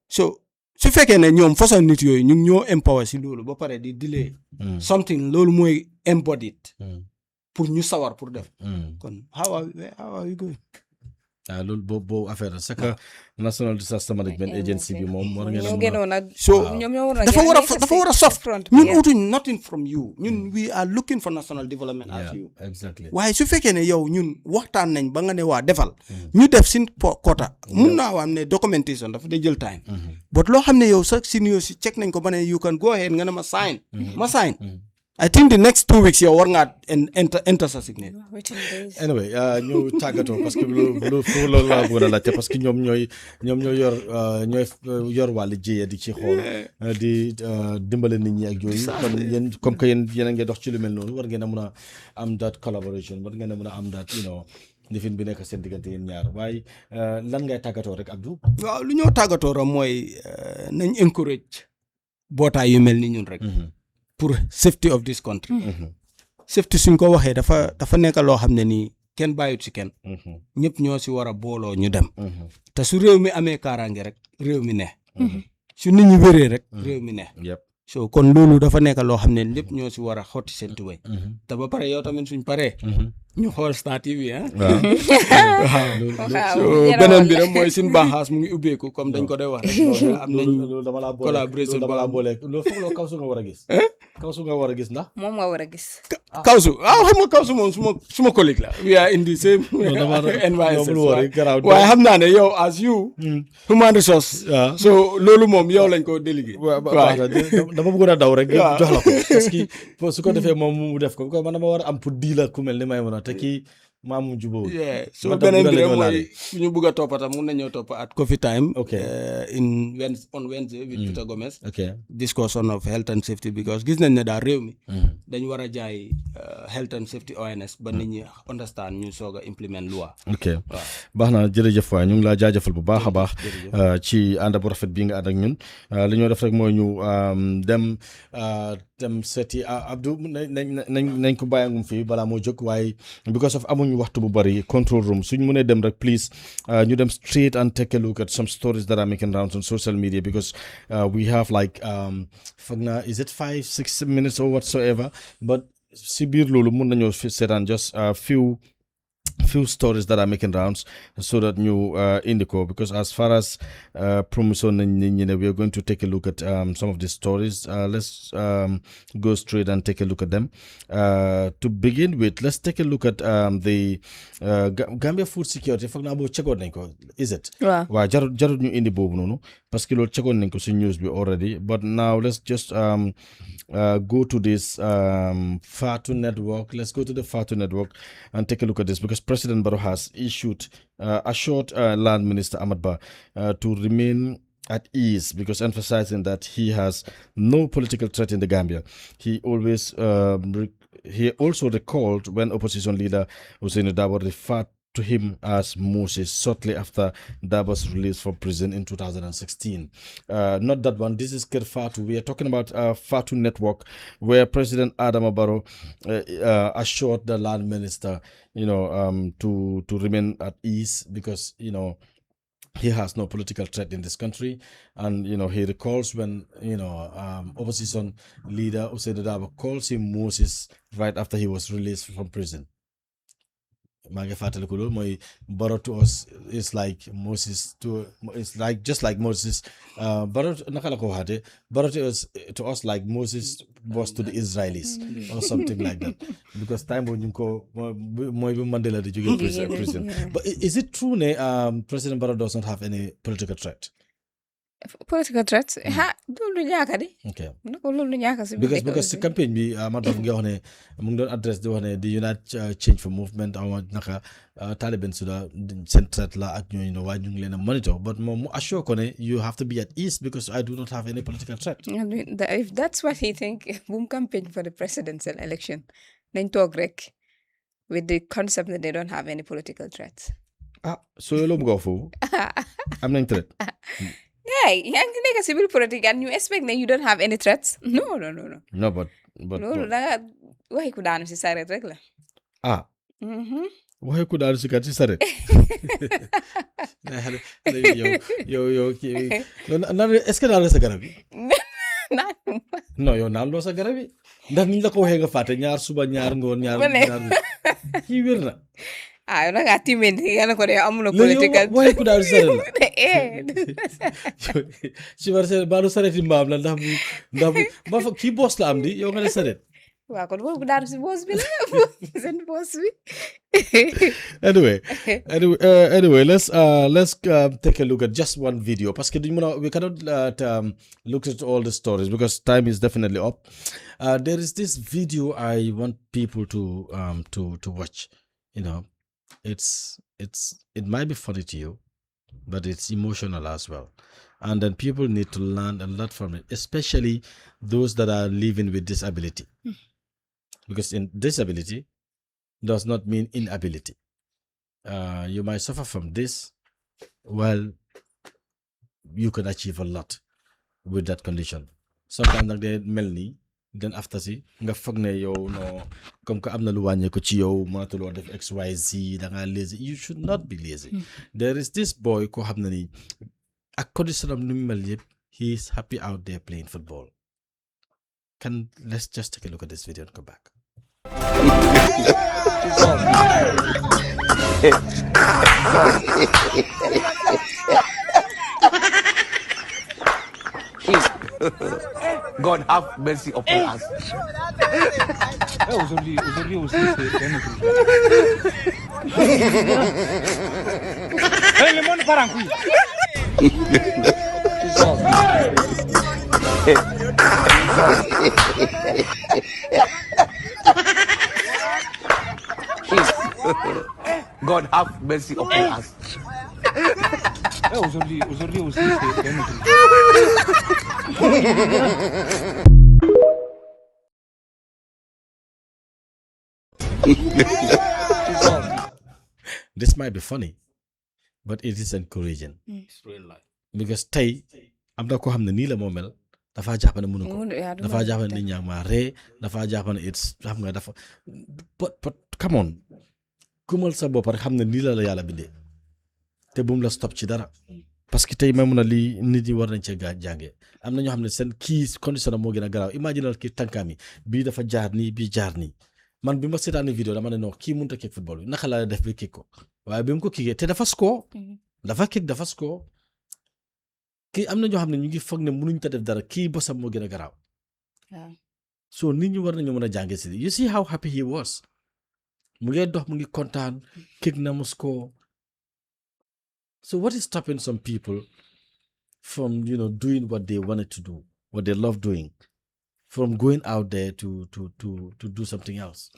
so su fekkee ne ñoom façon nit yooyu ñu ñoo empower si loolu ba pare di delay something loolu mooy embodied pour ñu sawar pour def kon how are we going loolu boobu affaire la c'est que National Disaster Management Agency bi moom war ngeen dafa war a soft ñun utuñ nothing from you ñun we are looking for national development as you exactly waaye su fekkee ne yow ñun waxtaan nañ ba nga ne waa defal ñu def sin quota mun naa waa ne documentation dafa day jël time but loo xam ne yow sax senior si check nañ ko ba ne you can go ahead nga ne ma sign I think the next 2 weeks yow war ngaa enter sa signature. Anyway ñu tàggatoo parce que lu fu loolu laa bëgg a laajte parce que ñoom ñooy yor wàllu jiye di ci xool di dimbale nit ñi ak yooyu kon yéen comme que yéen a ngi dox ci lu mel noonu war ngeen a mën a am that collaboration war ngeen a mën a am that ndifin bi nekk seen diggante yéen ñaar waaye lan ngay tàggatoo rek Abdou. waaw lu ñoo tàggatoo rek mooy nañ encourage bootaay yu mel ni ñun rek. pour safety of this country. safety suñ ko waxee dafa nekk loo xam ne nii kenn bàyyut si kenn. ñëpp ñoo si war a booloo ñu dem. te su réew mi amee kaaraange rek réew mi ne. su nit ñi wéree rek réew mi ne. so kon loolu dafa nekk loo xam ne lépp ñoo si war a xotti seen tubéy. te ba pare yow tamit suñ paree. ñu xool Star TV ah. so beneen bi rek mooy suñu baaxaas mu ngi ubbeeku comme dañ ko doon wax rek. am nañ collaboration dama la boole loolu foog loo Kawsu nga war a gis. Kawsu nga war a gis ndax. moom nga war a gis. Kawsu xam nga Kawsu moom suma collègue la. we are in the same environment. waaye xam naa ne yow as you. human resource. so loolu moom yow lañ ko délégué. waaw dama bëggoon a daw rek. jox la ko parce que su ko defee moom mu def ko man dama war a am pour diila ku mel ni may mën a te kii maamu jubóo. so beneen bi rek mooy suñu bëgg a toppata mun nañoo topp at Coffee Time. on Wednesday with Peter Gomez. discussion of health and safety because gis nañ ne daal réew mi. dañ war a jaay health and safety awareness ba nit ñi understand ñu soog a implement loi. waaw baax na jërëjëf waay ñu ngi laa jaajëfal bu baax a baax. ci ànd bu rafet bii nga ànd ak ñun li ñoo def rek mooy ñu dem seeti Abdou nañ ko bàyyangum fii balaa moo jóg waaye because of amuñ waxtu bu bari control room suñ mënee dem rek please ñu dem straight and take a look at some stories that are making rounds on social media because we have like foog naa is it 5-6 minutes or whatsoever but si biir loolu mun nañoo seetaan just few stories that are making rounds so that ñu indico because as far as promotion we are going to take a look at some of these stories. Let's go straight and take a look at them. To begin with, let's take a look at the Gambia food security. Foog naa boo checkoon nañ ko is it? waaw jarut ñu indi boobu noonu parce que loolu checkoon nañ ko si news bi already but now let's just go to this FATU network. Let's go to the FATU network and take a look at this because President Barrow has assured Land Minister Ahmad Bah to remain at ease because emphasizing that he has no political threat in the Gambia. He also recalled when opposition leader Ousainou Darboe referred to him as Moses shortly after Darboe's release from prison in 2016. Not that one. This is Kir Fatu. We are talking about Fatu Network, where President Adama Barrow assured the land minister, to remain at ease because, he has no political threat in this country. And, he recalls when, opposition leader Ousainou Darboe calls him Moses right after he was released from prison. maa ngi fàttaliku loolu mooy Barrow to us is like Moses just like Moses Barrow naka la ko waxaatee Barrow to us like Moses was to the Israelis or something like that because time boobu ñu ngi ko mooy bi Mandela di jóge prison but is it true ne President Barrow does not have any political threat? Political threats loolu ñaaka di loolu ñaaka si because si campagne bi Amadou Ba nga wax ne mu ngi doon adresse di wax ne the United Change for Movement aw naka Taliban suda seen threat la ak ñooñu waaye ñu ngi leen a monitor but moom mu assure ko ne you have to be at ease because I do not have any political threat. If that's what he think bu mu campaign for the presidential election nañ toog rek with the concept that they don't have any political threats. So loolu mu nga wax foofu am nañ threat. Yeah, yaa ngi nekk civil politique and you expect that you don't have any threats? No. No, but loolu danga waxi ku daanu si saret rek la. waxi ku daanu si saret. yow est-ce que naan la sa garab yi. non yow naan loo sa garab yi ndax niñ la ko waxee nga fàtte ñaar suba ñaar ngoon ñaar kii wér na. yow nag timid yana ko de amuloo political waaye ku daal saret la si war saret baalu sareti mbaam la ndax bu kii boos la am di yow nga ne saret Waa kon boobu daal si boss bi la seen boss bi. Anyway, let's take a look at just one video parce que we cannot look at all the stories because time is definitely up. There is this video I want people to watch. You know, it might be funny to you, but it's emotional as well. And then people need to learn a lot from it, especially those that are living with disability. Because disability does not mean inability. You might suffer from this, while you can achieve a lot with that condition. Sometimes they melni, then after nga fogne yow no comme que amna lu wañé ko ci yow mënatuloo def XYZ da nga lazy. You should not be lazy. There is this boy ko xamna ni ak condition am nu mel yépp, he is happy out there playing football. Let's just take a look at this video and come back. God have mercy upon us. God have mercy upon us. This might be funny, but it is encouraging. It's real life. Because tey am na ko xam ne nii la moo mel dafa jàpp ne mënu ko dafa jàpp ne nit ñaa ma ree dafa jàpp ne it's xam nga dafa but come on kumal sa bopp rek xam ne nii la yàlla bindee te bu mu la stop ci dara parce que tey may mun a lii nit ñi war nañ cee jàngee am na ñoo xam ne seen kii condition moo gën a garaaw imagine kii tànkaam yi bii dafa jaar nii bii jaar nii man bi ma seetaani vidéo dama ne non kii mënut a kick football bi naka la def bi kick ko waaye bi mu ko kickee te dafa score dafa score kii am na ñoo xam ne ñu ngi foog ne mënuñ ta def dara kii bosam moo gën a garaaw so nit ñi war nañu mën a jàngee si you see how happy he was mu ngi dox mu ngi kontaan kick na mu score. So what is stopping some people from doing what they wanted to do, what they love doing, from going out there to do something else?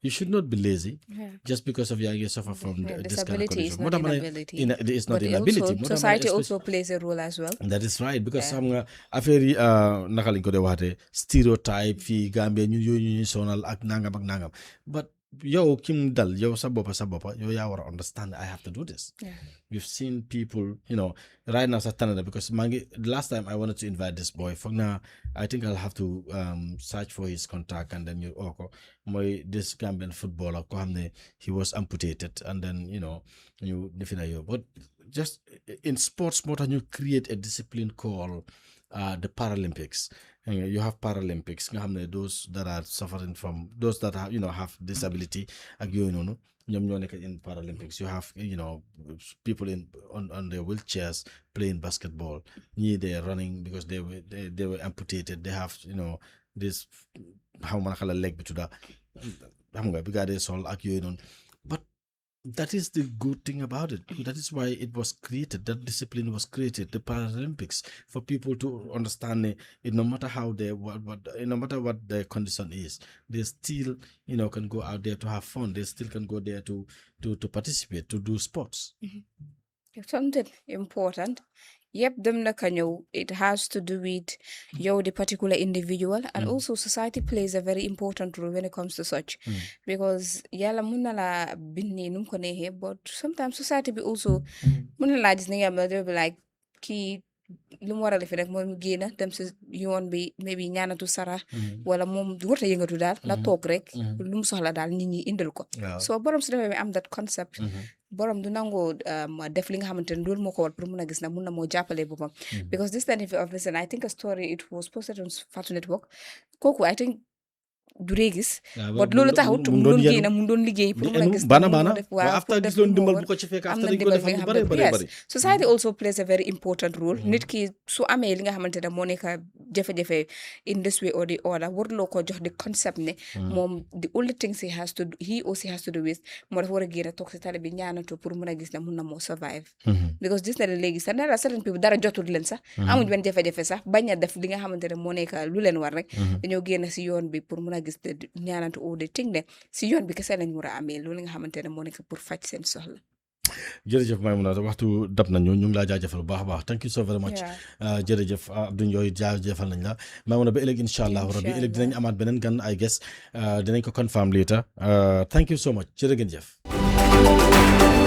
You should not be lazy just because of you suffer from this kind of disability condition. is not inability. It's not But inability. Society also plays a role as well. That is right, because some affaire yi naka lañ ko dee waxatee stereotype fii Gambia ñun yooyu ñuy sonal ak nangam but yow kim dal yow sa boppa yow yaa war a understand I have to do this. We've seen people right now sa Canada, because last time I wanted to invite this boy foog naa I think I'll have to search for his contact and then you ko mooy this Gambian footballer ko xam ne he was amputated and then ñu defi na yow but just in sports moo tax ñu create a discipline called the Paralympics. You have Paralympics nga xam ne those that are suffering from those that have have disability ak yooyu noonu ñoom ñoo nekk in Paralympics. You have people on their wheelchairs playing basketball. They are running because they were amputated. They have this how ma naka la leg bi tudda xam nga bi gaa dee sol ak yooyu noonu but that is the good thing about it. That is why it was created. That discipline was created, the Paralympics, for people to understand it. No matter how no matter what their condition is, they still can go out there to have fun. They still can go there to participate, to do sports. Something important. Yep, it has to do with the particular individual, and also society plays a very important role when it comes to such. Because yala muna la binni num ko nehe, but sometimes society be also muna la gis nga they'll be like ki lu mu war a def rek moom génn dem si yoon bi maybe ñaanatu sara wala moom warta yëngatu daal na toog rek lu mu soxla daal nit ñi indil ko so borom su demee am that concept borom du nangoo def li nga xamante ne loolu moo ko war pour mun a gis na mun na moo jàppale boppam because this time of listen I think a story it was posted on Fatu Network kooku I think du dee gis but loolu taxut mu doon génn mu doon liggéey pour mën a gis bana after gis loon dimbal bu ko ci fekk after dañ ko defal lu bari bari society also plays a very important role nit ki su amee li nga xamante ne moo nekk jafe-jafe in this way or the other warloo ko jox di concept ne moom the only things he or she has to do with moo dafa war a génn toog si tali bi ñaanatu pour mën a gis ne mun na moo survive because gis na leen léegi sax dara certain people dara jotul leen sax amuñ benn jafe-jafe sax bañ a def li nga xamante ne moo nekk lu leen war rek dañoo génn si yoon bi pour mën a gis ne ñaanatu oo de ting ne si yoon bi kese lañ war a amee loolu nga xamante ne moo nekk pour faj seen soxla jërëjëf Maimouna waxtu dab nañu ñu ngi laa jaajëfal bu baax a baax thank you so very much jërëjëf Abdou Ndioy jaajëfal nañ la Maimouna ba ëllëg incha allah rabbi ëllëg dinañ amaat beneen gan I guess dinañ ko confirm later thank you so much jërë ngeen jëf